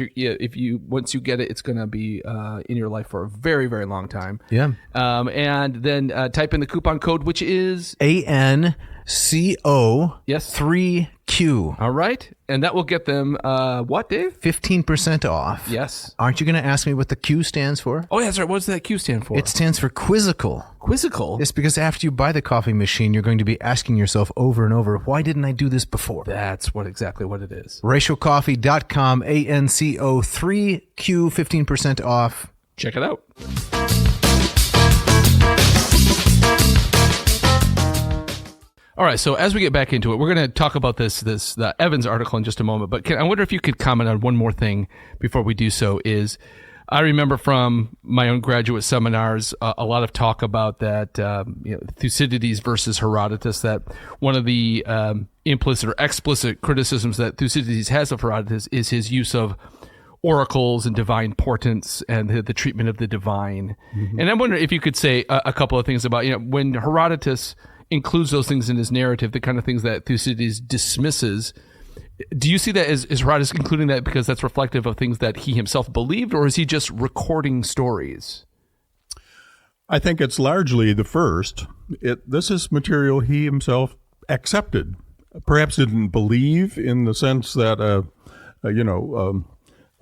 once you get it, it's going to be in your life for a very, very long time.
Yeah.
And then type in the coupon code, which is
ANCO.
Yes.
3Q.
All right. And that will get them what, Dave?
15% off.
Yes.
Aren't you going to ask me what the Q stands for?
Oh, yeah, that's right. What does that Q stand for?
It stands for quizzical.
Quizzical?
It's because after you buy the coffee machine, you're going to be asking yourself over and over, why didn't I do this before?
That's exactly what it is.
Ratiocoffee.com, ANCO 3Q, 15% off.
Check it out. All right, so as we get back into it, we're going to talk about the Evans article in just a moment. But I wonder if you could comment on one more thing before we do so. I remember from my own graduate seminars a lot of talk about that Thucydides versus Herodotus. That one of the implicit or explicit criticisms that Thucydides has of Herodotus is his use of oracles and divine portents and the treatment of the divine. Mm-hmm. And I wonder if you could say a couple of things about when Herodotus includes those things in his narrative, the kind of things that Thucydides dismisses. Do you see that as Herodotus including that because that's reflective of things that he himself believed, or is he just recording stories?
I think it's largely the first. This is material he himself accepted. Perhaps didn't believe in the sense that a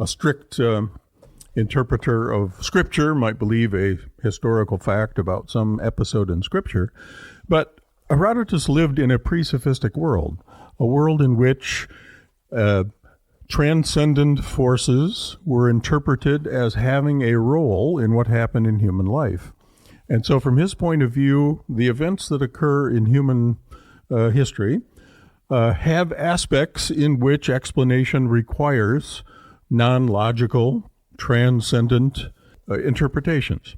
strict interpreter of Scripture might believe a historical fact about some episode in Scripture. But Herodotus lived in a pre-sophistic world, a world in which transcendent forces were interpreted as having a role in what happened in human life. And so from his point of view, the events that occur in human history have aspects in which explanation requires non-logical, transcendent interpretations.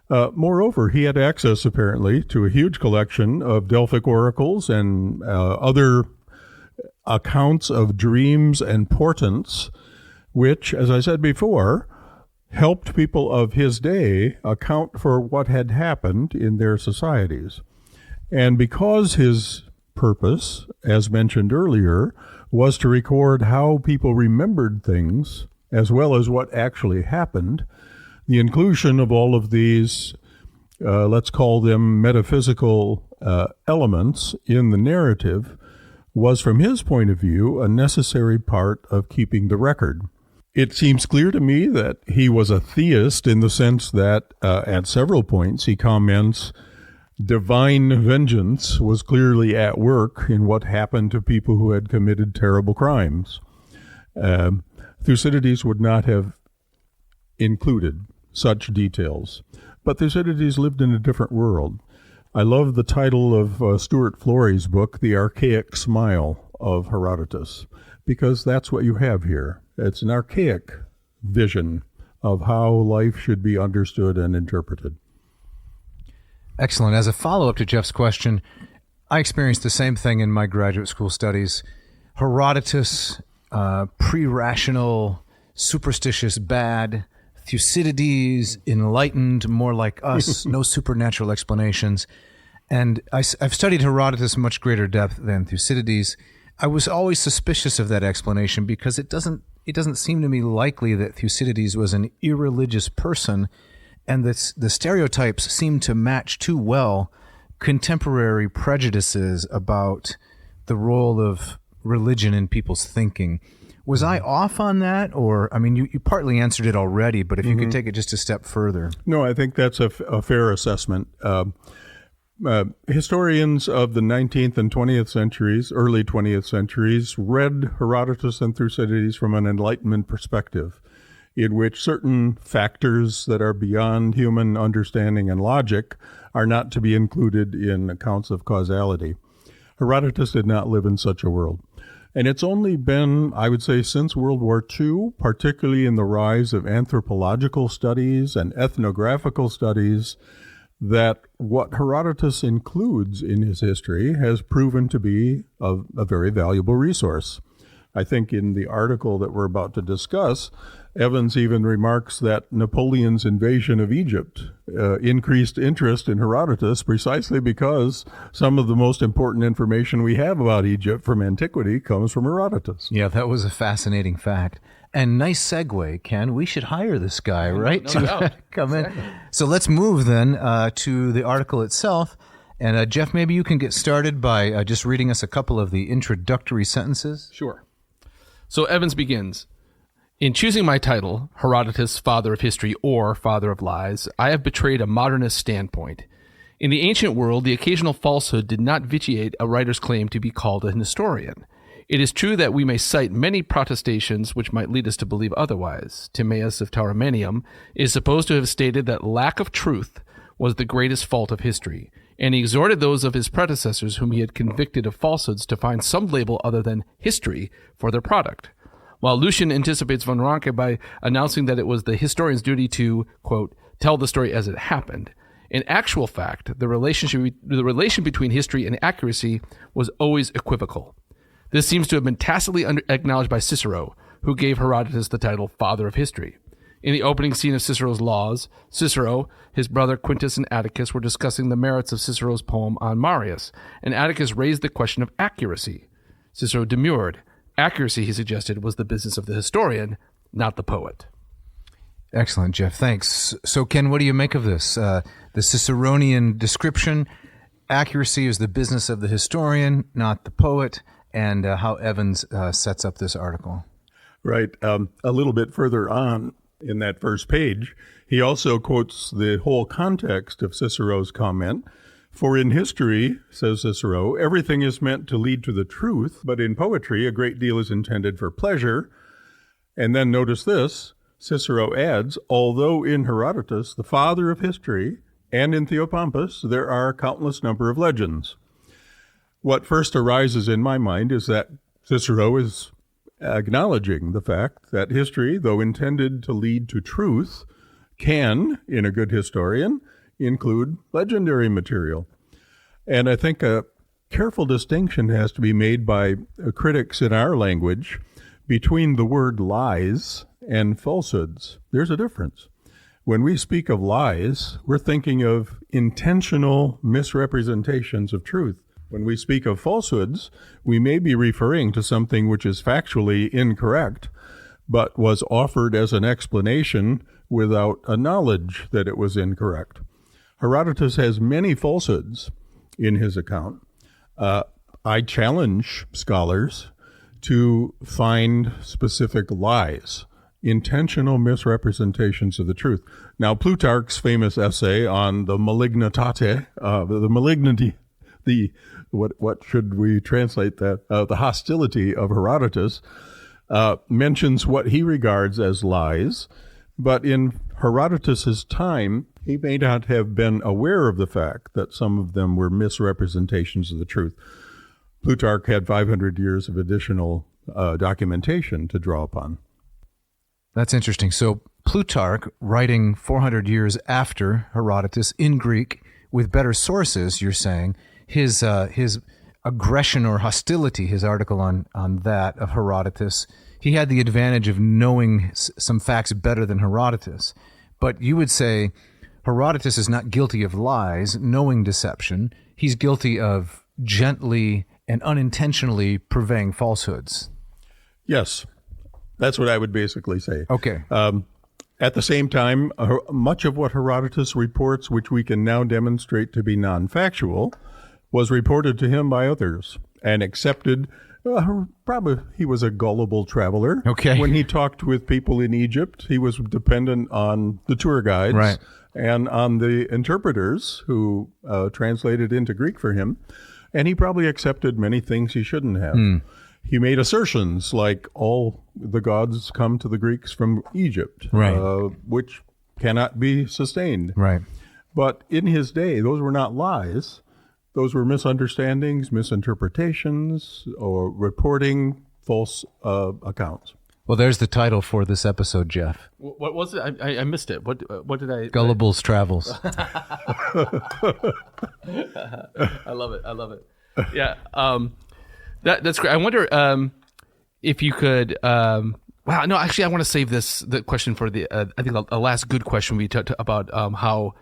Moreover, he had access, apparently, to a huge collection of Delphic oracles and other accounts of dreams and portents, which, as I said before, helped people of his day account for what had happened in their societies. And because his purpose, as mentioned earlier, was to record how people remembered things, as well as what actually happened, the inclusion of all of these, let's call them metaphysical elements in the narrative, was, from his point of view, a necessary part of keeping the record. It seems clear to me that he was a theist in the sense that at several points he comments divine vengeance was clearly at work in what happened to people who had committed terrible crimes. Thucydides would not have included such details. But Thucydides lived in a different world. I love the title of Stuart Flory's book, The Archaic Smile of Herodotus, because that's what you have here. It's an archaic vision of how life should be understood and interpreted.
Excellent. As a follow-up to Jeff's question, I experienced the same thing in my graduate school studies. Herodotus, pre-rational, superstitious, bad. Thucydides, enlightened, more like us, no supernatural explanations. And I've studied Herodotus in much greater depth than Thucydides. I was always suspicious of that explanation because it doesn't seem to me likely that Thucydides was an irreligious person, and that the stereotypes seem to match too well contemporary prejudices about the role of religion in people's thinking. Was I off on that? Or, I mean, you partly answered it already, but if you could take it just a step further.
No, I think that's a fair assessment. Historians of the 19th and 20th centuries, early 20th centuries, read Herodotus and Thucydides from an Enlightenment perspective, in which certain factors that are beyond human understanding and logic are not to be included in accounts of causality. Herodotus did not live in such a world. And it's only been, I would say, since World War II, particularly in the rise of anthropological studies and ethnographical studies, that what Herodotus includes in his history has proven to be a very valuable resource. I think in the article that we're about to discuss, Evans even remarks that Napoleon's invasion of Egypt increased interest in Herodotus precisely because some of the most important information we have about Egypt from antiquity comes from Herodotus.
Yeah, that was a fascinating fact. And nice segue, Ken. We should hire this guy, right?
No doubt.
Come in. So let's move then to the article itself. And Jeff, maybe you can get started by just reading us a couple of the introductory sentences.
Sure. So Evans begins, "In choosing my title, Herodotus, Father of History or Father of Lies, I have betrayed a modernist standpoint. In the ancient world, the occasional falsehood did not vitiate a writer's claim to be called an historian. It is true that we may cite many protestations which might lead us to believe otherwise. Timaeus of Tauromenium is supposed to have stated that lack of truth was the greatest fault of history, and he exhorted those of his predecessors whom he had convicted of falsehoods to find some label other than history for their product. While Lucian anticipates von Ranke by announcing that it was the historian's duty to, quote, tell the story as it happened. In actual fact, the relation between history and accuracy was always equivocal. This seems to have been tacitly acknowledged by Cicero, who gave Herodotus the title Father of History. In the opening scene of Cicero's Laws, Cicero, his brother Quintus, and Atticus were discussing the merits of Cicero's poem on Marius, and Atticus raised the question of accuracy. Cicero demurred. Accuracy, he suggested, was the business of the historian, not the poet.
Excellent, Jeff. Thanks. So, Ken, what do you make of this? The Ciceronian description, accuracy is the business of the historian, not the poet, and how Evans sets up this article.
Right. A little bit further on in that first page, he also quotes the whole context of Cicero's comment. For in history, says Cicero, everything is meant to lead to the truth, but in poetry, a great deal is intended for pleasure. And then notice this, Cicero adds, although in Herodotus, the father of history, and in Theopompus, there are a countless number of legends. What first arises in my mind is that Cicero is acknowledging the fact that history, though intended to lead to truth, can, in a good historian, include legendary material. And I think a careful distinction has to be made by critics in our language between the word lies and falsehoods. There's a difference. When we speak of lies, we're thinking of intentional misrepresentations of truth. When we speak of falsehoods, we may be referring to something which is factually incorrect, but was offered as an explanation without a knowledge that it was incorrect. Herodotus has many falsehoods in his account. I challenge scholars to find specific lies, intentional misrepresentations of the truth. Now, Plutarch's famous essay on the malignitate, what should we translate that? The hostility of Herodotus mentions what he regards as lies, but in Herodotus's time, he may not have been aware of the fact that some of them were misrepresentations of the truth. Plutarch had 500 years of additional documentation to draw upon.
That's interesting. So Plutarch, writing 400 years after Herodotus in Greek with better sources, you're saying, his aggression or hostility, his article on that of Herodotus, he had the advantage of knowing some facts better than Herodotus. But you would say Herodotus is not guilty of lies, knowing deception. He's guilty of gently and unintentionally purveying falsehoods.
Yes, that's what I would basically say.
Okay.
At the same time, much of what Herodotus reports, which we can now demonstrate to be non-factual, was reported to him by others and accepted. Probably he was a gullible traveler.
Okay.
When he talked with people in Egypt, he was dependent on the tour guides
Right.
and on the interpreters who translated into Greek for him. And he probably accepted many things he shouldn't have. He made assertions like all the gods come to the Greeks from Egypt,
Right.
Which cannot be sustained.
Right.
But in his day, those were not lies. Those were misunderstandings, misinterpretations, or reporting false accounts.
Well, there's the title for this episode, Jeff.
What was it? I missed it. What did I?
Gullible's Travels.
I love it. I love it. Yeah. That's great. I wonder if you could. Wow. No, actually, I want to save the question for the. I think a last good question we talked about how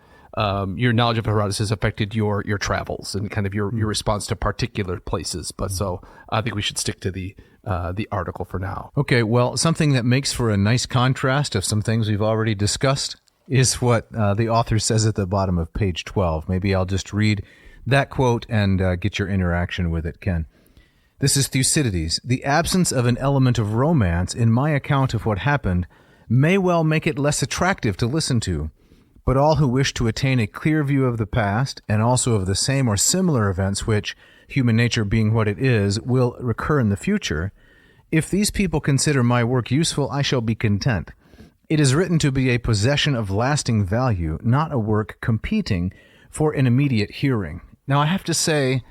your knowledge of Herodotus has affected your travels and kind of your response to particular places. But so I think we should stick to the article for now.
Okay, well, something that makes for a nice contrast of some things we've already discussed is what the author says at the bottom of page 12. Maybe I'll just read that quote and get your interaction with it, Ken. This is Thucydides. The absence of an element of romance in my account of what happened may well make it less attractive to listen to. But all who wish to attain a clear view of the past, and also of the same or similar events which, human nature being what it is, will recur in the future, if these people consider my work useful, I shall be content. It is written to be a possession of lasting value, not a work competing for an immediate hearing. Now, I have to say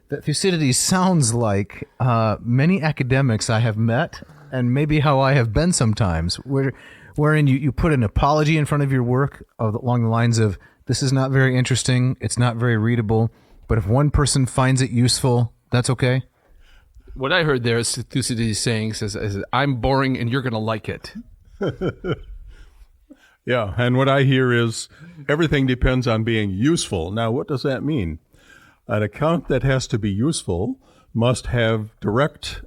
that Thucydides sounds like many academics I have met, and maybe how I have been sometimes, wherein you put an apology in front of your work along the lines of, this is not very interesting, it's not very readable, but if one person finds it useful, that's okay?
What I heard there is Thucydides says, I'm boring and you're going to like it.
Yeah, and what I hear is everything depends on being useful. Now, what does that mean? An account that has to be useful must have direct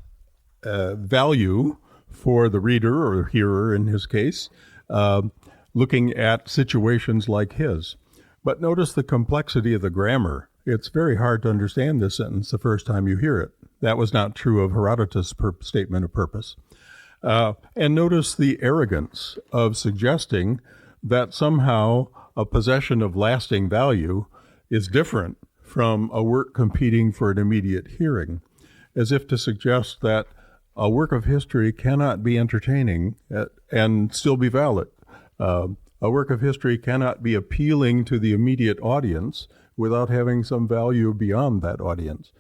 value for the reader or hearer in his case, looking at situations like his. But notice the complexity of the grammar. It's very hard to understand this sentence the first time you hear it. That was not true of Herodotus' statement of purpose. And notice the arrogance of suggesting that somehow a possession of lasting value is different from a work competing for an immediate hearing, as if to suggest that a work of history cannot be entertaining and still be valid. A work of history cannot be appealing to the immediate audience without having some value beyond that audience.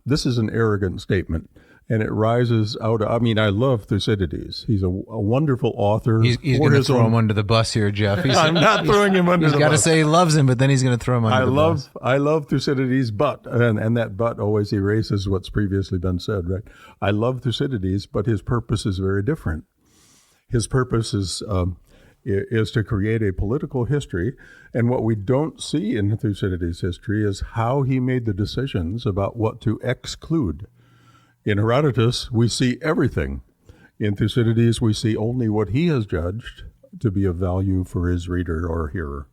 This is an arrogant statement, and it rises out of, I love Thucydides. He's a wonderful author.
He's going to throw him under the bus here, Jeff.
I'm not throwing him under the bus.
He's got to say he loves him, but then he's going to throw him under the bus.
I love Thucydides, but, and that but always erases what's previously been said, right? I love Thucydides, but his purpose is very different. His purpose is to create a political history, and what we don't see in Thucydides' history is how he made the decisions about what to exclude. In Herodotus, we see everything. In Thucydides, we see only what he has judged to be of value for his reader or hearer.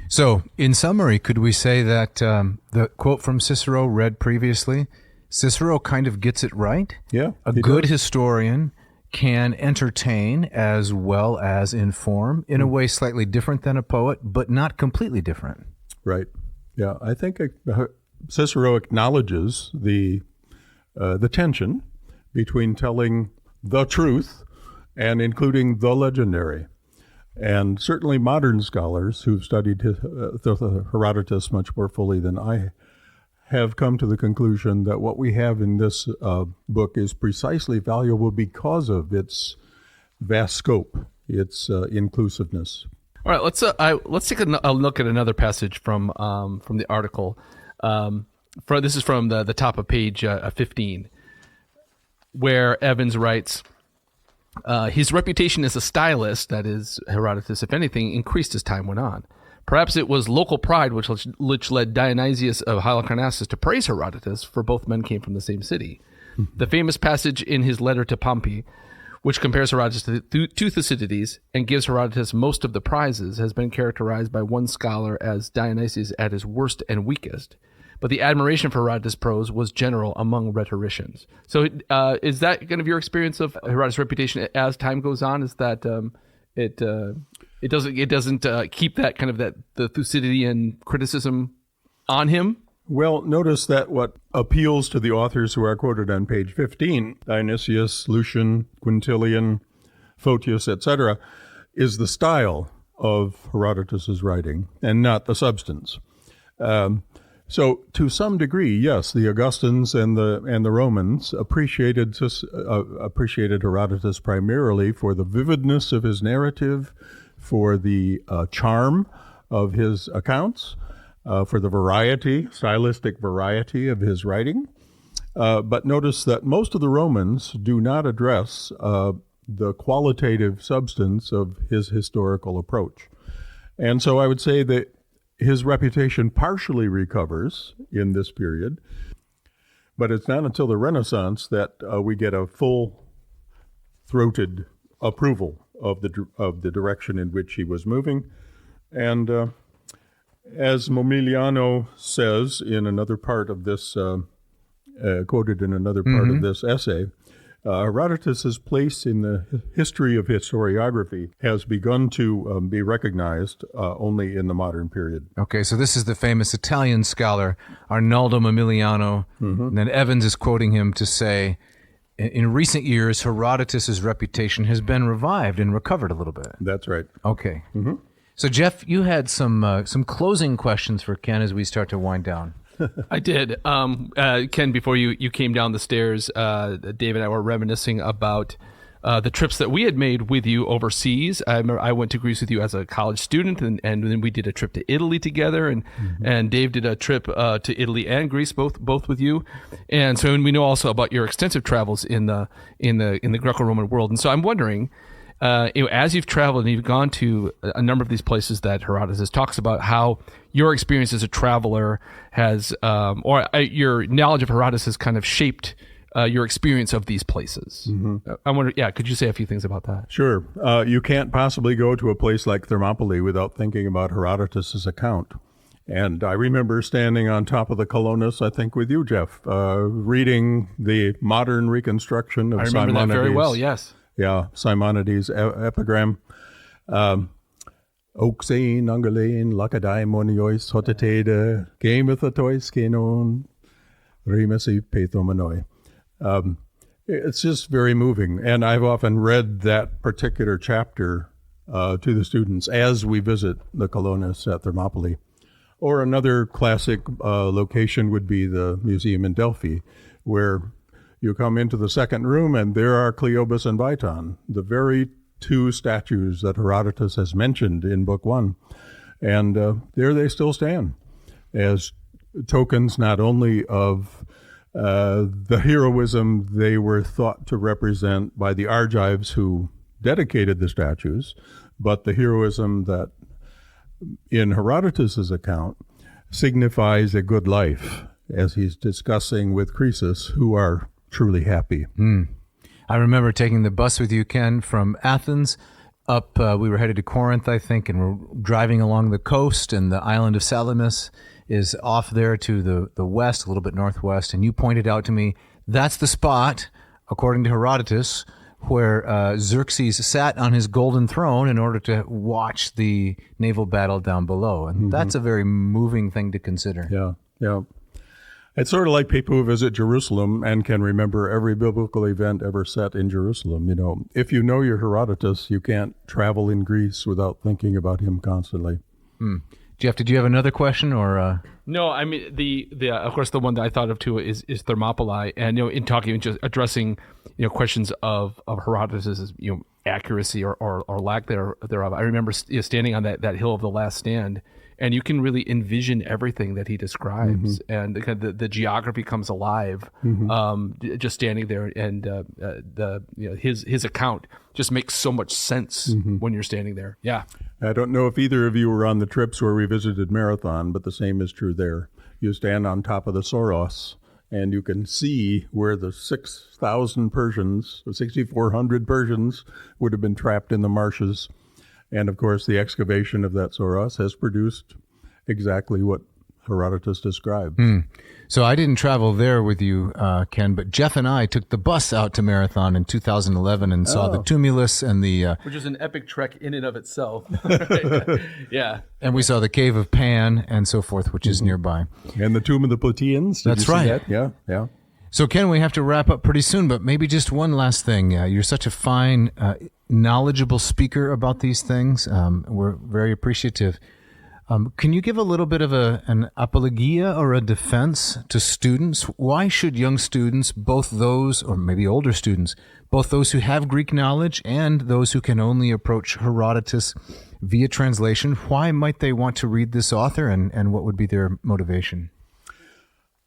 So, in summary, could we say that the quote from Cicero read previously, Cicero kind of gets it right?
Yeah.
A good historian can entertain as well as inform in a way slightly different than a poet, but not completely different.
Right. Yeah, I think Cicero acknowledges the tension between telling the truth and including the legendary. And certainly modern scholars who've studied Herodotus much more fully than I have come to the conclusion that what we have in this book is precisely valuable because of its vast scope, its inclusiveness.
All right, let's take a look at another passage from the article. This is from the top of page 15, where Evans writes, his reputation as a stylist, that is, Herodotus, if anything, increased as time went on. Perhaps it was local pride which led Dionysius of Halicarnassus to praise Herodotus, for both men came from the same city. The famous passage in his letter to Pompey, which compares Herodotus to Thucydides and gives Herodotus most of the prizes, has been characterized by one scholar as Dionysius at his worst and weakest. But the admiration for Herodotus' prose was general among rhetoricians. So is that kind of your experience of Herodotus' reputation as time goes on? Is that it doesn't keep that kind of the Thucydidean criticism on him?
Well, notice that what appeals to the authors who are quoted on page 15, Dionysius, Lucian, Quintilian, Photius, etc., is the style of Herodotus's writing and not the substance. So, to some degree, yes, the Augustans and the Romans appreciated Herodotus primarily for the vividness of his narrative, for the charm of his accounts, for the stylistic variety of his writing. But notice that most of the Romans do not address the qualitative substance of his historical approach. And so I would say that his reputation partially recovers in this period, but it's not until the Renaissance that we get a full-throated approval of the direction in which he was moving. And as Momigliano says in another part of this, quoted in another part of this essay, Herodotus's place in the history of historiography has begun to be recognized only in the modern period.
Okay, so this is the famous Italian scholar Arnaldo Momigliano, and then Evans is quoting him to say, in recent years, Herodotus's reputation has been revived and recovered a little bit.
That's right.
Okay. So, Jeff, you had some closing questions for Ken as we start to wind down.
I did. Ken, before you came down the stairs, Dave and I were reminiscing about the trips that we had made with you overseas. I remember I went to Greece with you as a college student, and then we did a trip to Italy together, and Dave did a trip to Italy and Greece, both with you. And so we know also about your extensive travels in the Greco-Roman world. And so I'm wondering, as you've traveled and you've gone to a number of these places that Herodotus talks about, how your experience as a traveler has, your knowledge of Herodotus has kind of shaped your experience of these places. I wonder, could you say a few things about that?
Sure. You can't possibly go to a place like Thermopylae without thinking about Herodotus's account. And I remember standing on top of the Colonus, I think with you, Jeff, reading the modern reconstruction of Simonides.
I remember that very well, yes.
Yeah, Simonides' epigram. Oxein, Angalein, Lakadaimonios, Hotetede, Gamethotois, Kenon, Rimesi, Pethomanoi. It's just very moving. And I've often read that particular chapter to the students as we visit the Colonus at Thermopylae. Or another classic location would be the museum in Delphi, where you come into the second room and there are Cleobus and Biton, the very two statues that Herodotus has mentioned in Book 1. And there they still stand as tokens not only of the heroism they were thought to represent by the Argives who dedicated the statues, but the heroism that in Herodotus's account signifies a good life, as he's discussing with Croesus, who are truly happy.
I remember taking the bus with you, Ken, from Athens up. We were headed to Corinth, I think, and we're driving along the coast, and the island of Salamis is off there to the west, a little bit northwest, and you pointed out to me, that's the spot, according to Herodotus, where Xerxes sat on his golden throne in order to watch the naval battle down below. And that's a very moving thing to consider.
Yeah. It's sort of like people who visit Jerusalem and can remember every biblical event ever set in Jerusalem. You know, if you know your Herodotus, you can't travel in Greece without thinking about him constantly.
Jeff, did you have another question or?
No, I mean the of course the one that I thought of too is Thermopylae, and in talking, just addressing questions of Herodotus's accuracy or lack thereof. I remember standing on that hill of the Last Stand and you can really envision everything that he describes, and the geography comes alive, just standing there, and his account just makes so much sense when you're standing there. Yeah.
I don't know if either of you were on the trips where we visited Marathon, but the same is true there. You stand on top of the Soros, and you can see where the 6,000 Persians, or 6,400 Persians, would have been trapped in the marshes. And, of course, the excavation of that Soros has produced exactly what Herodotus describes.
So I didn't travel there with you, Ken, but Jeff and I took the bus out to Marathon in 2011 and saw the tumulus and the...
which is an epic trek in and of itself. Yeah.
And we saw the Cave of Pan and so forth, which is nearby.
And the Tomb of the Plataeans. Did
That's
you see
right.
that? Yeah.
So, Ken, we have to wrap up pretty soon, but maybe just one last thing. You're such a fine, knowledgeable speaker about these things. We're very appreciative. Can you give a little bit of an apologia or a defense to students? Why should young students, both those, or maybe older students, both those who have Greek knowledge and those who can only approach Herodotus via translation, why might they want to read this author, and what would be their motivation?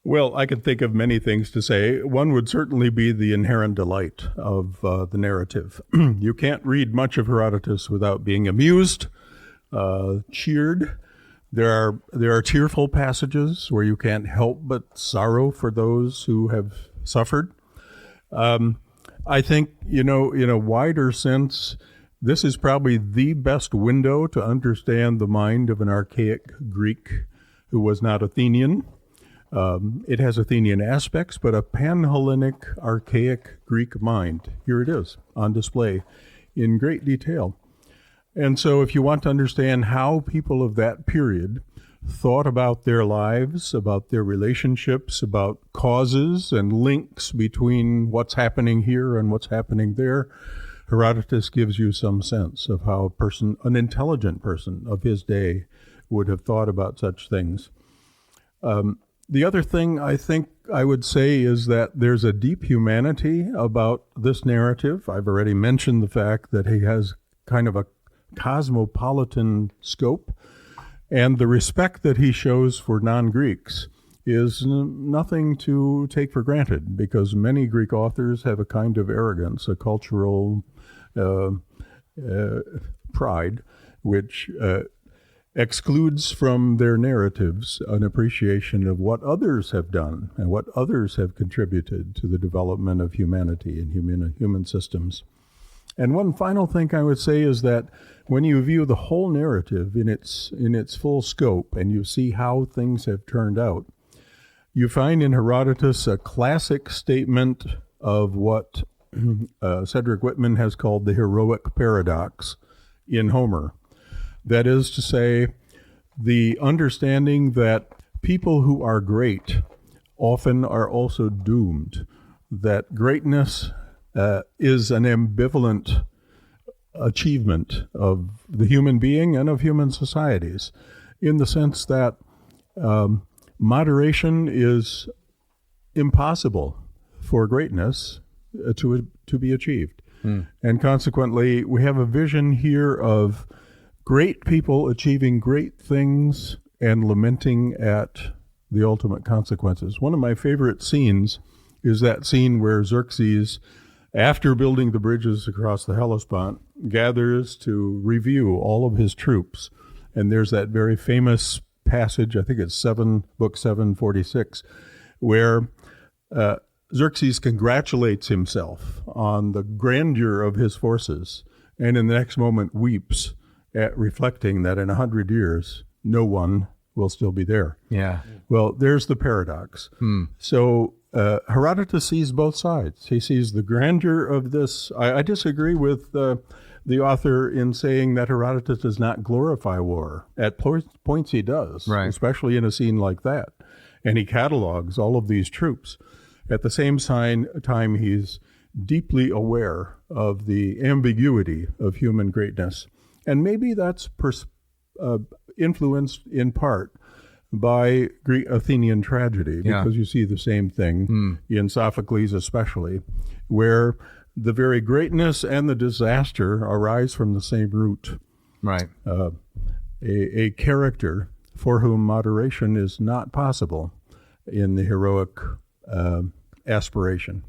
Well, I could think of many things to say. One would certainly be the inherent delight of the narrative. You can't read much of Herodotus without being amused, cheered. There are tearful passages where you can't help but sorrow for those who have suffered. I think, in a wider sense, this is probably the best window to understand the mind of an archaic Greek who was not Athenian. It has Athenian aspects, but a pan-Hellenic, archaic Greek mind. Here it is on display in great detail. And so if you want to understand how people of that period thought about their lives, about their relationships, about causes and links between what's happening here and what's happening there, Herodotus gives you some sense of how an intelligent person of his day would have thought about such things. The other thing I think I would say is that there's a deep humanity about this narrative. I've already mentioned the fact that he has kind of a cosmopolitan scope, and the respect that he shows for non-Greeks is nothing to take for granted, because many Greek authors have a kind of arrogance, a cultural pride, which excludes from their narratives an appreciation of what others have done and what others have contributed to the development of humanity and human systems. And one final thing I would say is that when you view the whole narrative in its full scope and you see how things have turned out, you find in Herodotus a classic statement of what Cedric Whitman has called the heroic paradox in Homer. That is to say, the understanding that people who are great often are also doomed, that greatness is an ambivalent achievement of the human being and of human societies, in the sense that moderation is impossible for greatness to be achieved. And consequently, we have a vision here of great people achieving great things and lamenting at the ultimate consequences. One of my favorite scenes is that scene where Xerxes, after building the bridges across the Hellespont, gathers to review all of his troops. And there's that very famous passage, I think it's book 746, where Xerxes congratulates himself on the grandeur of his forces, and in the next moment weeps at reflecting that in 100 years, no one will still be there.
Yeah.
Well, there's the paradox. So Herodotus sees both sides. He sees the grandeur of this. I disagree with the author in saying that Herodotus does not glorify war. At points he does,
right,
especially in a scene like that. And he catalogs all of these troops. At the same time, he's deeply aware of the ambiguity of human greatness. And maybe that's influenced in part by Greek Athenian tragedy, because you see the same thing in Sophocles especially, where the very greatness and the disaster arise from the same root.
Right.
A character for whom moderation is not possible in the heroic aspiration.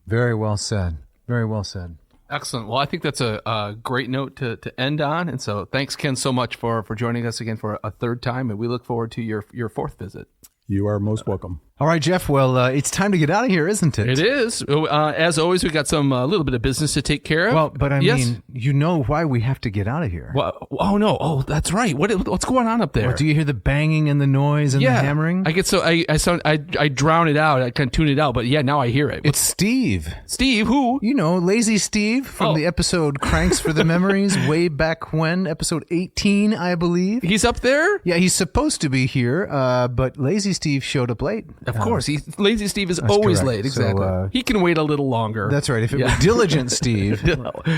Very well said. Very well said.
Excellent. Well, I think that's a great note to end on. And so thanks, Ken, so much for joining us again for a third time. And we look forward to your fourth visit.
You are most welcome.
All right, Jeff. Well, it's time to get out of here, isn't it?
It is. As always, we got some little bit of business to take care of.
Well, but I mean, you know why we have to get out of here.
Well, oh no! Oh, that's right. What's going on up there?
Well, do you hear the banging and the noise and the hammering?
I drown it out. I kind of tune it out. But yeah, now I hear it.
It's Steve.
Steve, who?
You know, Lazy Steve from the episode Cranks for the Memories, way back when, episode 18, I believe.
He's up there?
Yeah, he's supposed to be here, but Lazy Steve showed up late.
Of course. Lazy Steve is always
correct.
late. Exactly.
So,
he can wait a little longer.
That's right. If it was Diligent Steve.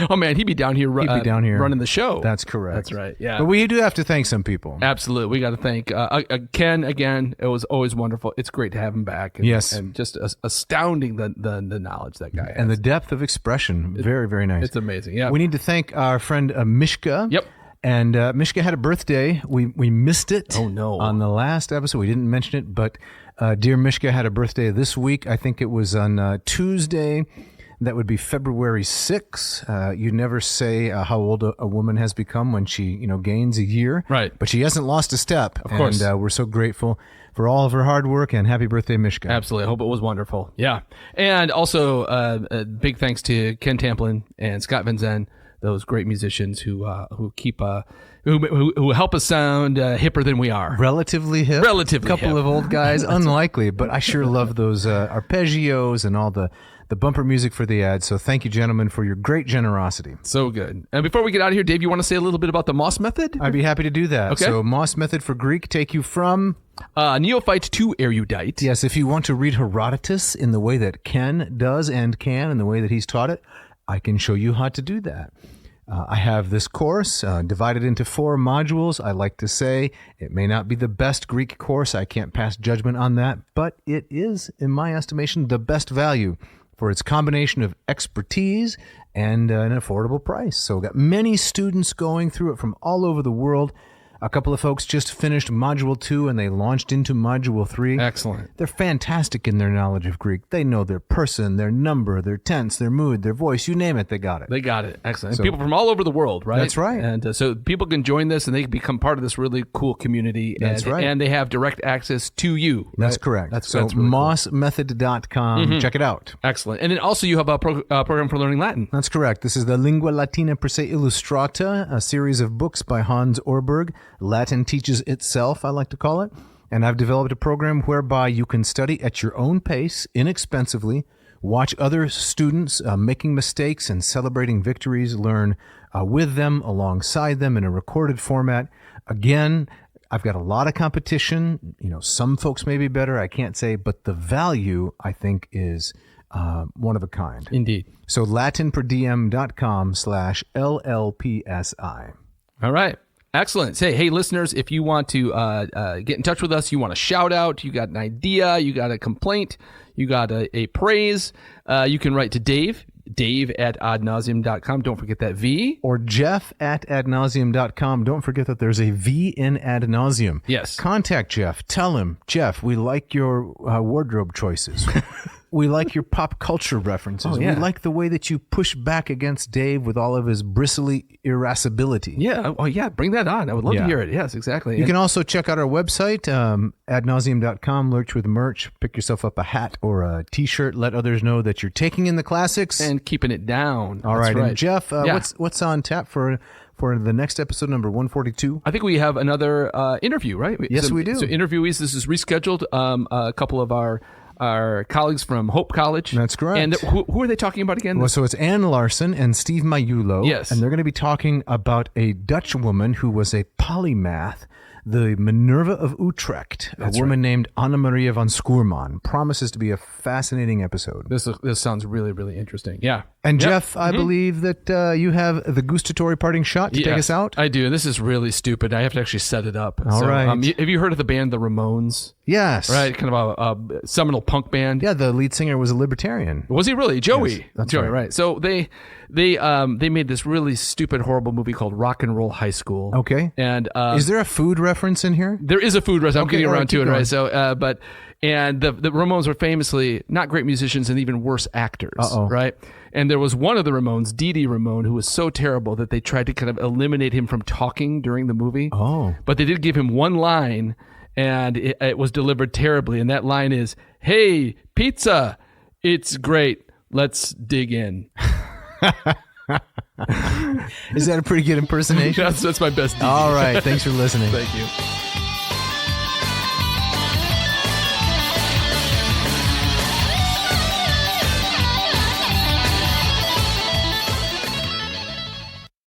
Oh, man, he'd be down here running the show.
That's correct.
That's right. Yeah.
But we do have to thank some people.
Absolutely. We got to thank Ken again. It was always wonderful. It's great to have him back. And,
yes.
And just astounding the knowledge that guy has.
And the depth of expression. Very, very nice.
It's amazing. Yeah.
We need to thank our friend Mishka.
Yep.
And Mishka had a birthday. We missed it.
Oh, no.
On the last episode. We didn't mention it, but dear Mishka had a birthday this week. I think it was on Tuesday. That would be February 6th. You never say how old a woman has become when she, gains a year.
Right.
But she hasn't lost a step.
Of course.
And we're so grateful for all of her hard work, and happy birthday, Mishka.
Absolutely. I hope it was wonderful. Yeah. And also a big thanks to Ken Tamplin and Scott Van Zen, those great musicians who keep who help us sound hipper than we are.
Relatively hip.
Relatively
couple
hip.
of old guys. Unlikely, but I sure love those arpeggios and all the bumper music for the ad. So thank you, gentlemen, for your great generosity.
So good. And before we get out of here, Dave, you want to say a little bit about the Moss method?
I'd be happy to do that.
Okay.
So Moss method for Greek take you from
neophyte to erudite.
Yes, if you want to read Herodotus in the way that Ken does and can, in the way that he's taught it, I can show you how to do that. I have this course divided into 4 modules. I like to say it may not be the best Greek course. I can't pass judgment on that, but it is, in my estimation, the best value for its combination of expertise and an affordable price. So we've got many students going through it from all over the world. A couple of folks just finished Module 2 and they launched into Module 3.
Excellent.
They're fantastic in their knowledge of Greek. They know their person, their number, their tense, their mood, their voice. You name it, they got it.
They got it. Excellent. And people from all over the world, right?
That's right.
And so people can join this and they can become part of this really cool community.
That's right.
And they have direct access to you. Right?
That's correct.
That's
really mossmethod.com.
Mm-hmm.
Check it out.
Excellent. And then also you have a program for learning Latin.
That's correct. This is the Lingua Latina per se illustrata, a series of books by Hans Orberg. Latin teaches itself, I like to call it. And I've developed a program whereby you can study at your own pace, inexpensively, watch other students making mistakes and celebrating victories, learn with them, alongside them in a recorded format. Again, I've got a lot of competition. Some folks may be better, I can't say, but the value, I think, is one of a kind.
Indeed.
So latinperdiem.com/LLPSI. All
right. Excellent. Say, hey, listeners, if you want to get in touch with us, you want a shout out, you got an idea, you got a complaint, you got a praise, you can write to Dave at adnauseum.com. Don't forget that V.
Or Jeff at adnauseum.com. Don't forget that there's a V in ad nauseum.
Yes.
Contact Jeff. Tell him, Jeff, we like your wardrobe choices. We like your pop culture references.
Oh, yeah.
We like the way that you push back against Dave with all of his bristly irascibility.
Yeah. Oh, yeah. Bring that on. I would love to hear it. Yes, exactly.
You can also check out our website, adnauseum.com, lurch with merch. Pick yourself up a hat or a T-shirt. Let others know that you're taking in the classics.
And keeping it down.
All right. And Jeff, what's on tap for the next episode, number 142?
I think we have another interview, right?
Yes, we do.
So interviewees, this is rescheduled. A couple of our colleagues from Hope College.
That's correct.
And who are they talking about again?
Well, so it's Anne Larson and Steve Mayulo.
Yes.
And they're going to be talking about a Dutch woman who was a polymath, the Minerva of Utrecht, a woman named Anna Maria van Schoorman. Promises to be a fascinating episode.
This sounds really, really interesting. Yeah.
And Jeff, I believe that you have the gustatory parting shot to take us out.
I do. This is really stupid. I have to actually set it up.
All right.
Have you heard of the band The Ramones?
Yes.
Right. Kind of a seminal punk band.
Yeah. The lead singer was a libertarian.
Was he really? Joey.
Yes, that's
Joey,
right.
So they made this really stupid, horrible movie called Rock and Roll High School.
Okay.
And
is there a food reference reference in here?
There is a food reference. I'm
Okay,
getting
all right,
around to
keep
it,
going.
right? So, and the Ramones were famously not great musicians and even worse actors, right? And there was one of the Ramones, Dee Ramone, who was so terrible that they tried to kind of eliminate him from talking during the movie.
Oh.
But they did give him one line, and it was delivered terribly. And that line is, "Hey, pizza, it's great. Let's dig in."
Is that a pretty good impersonation?
That's my best.
All right. Thanks for listening.
Thank you.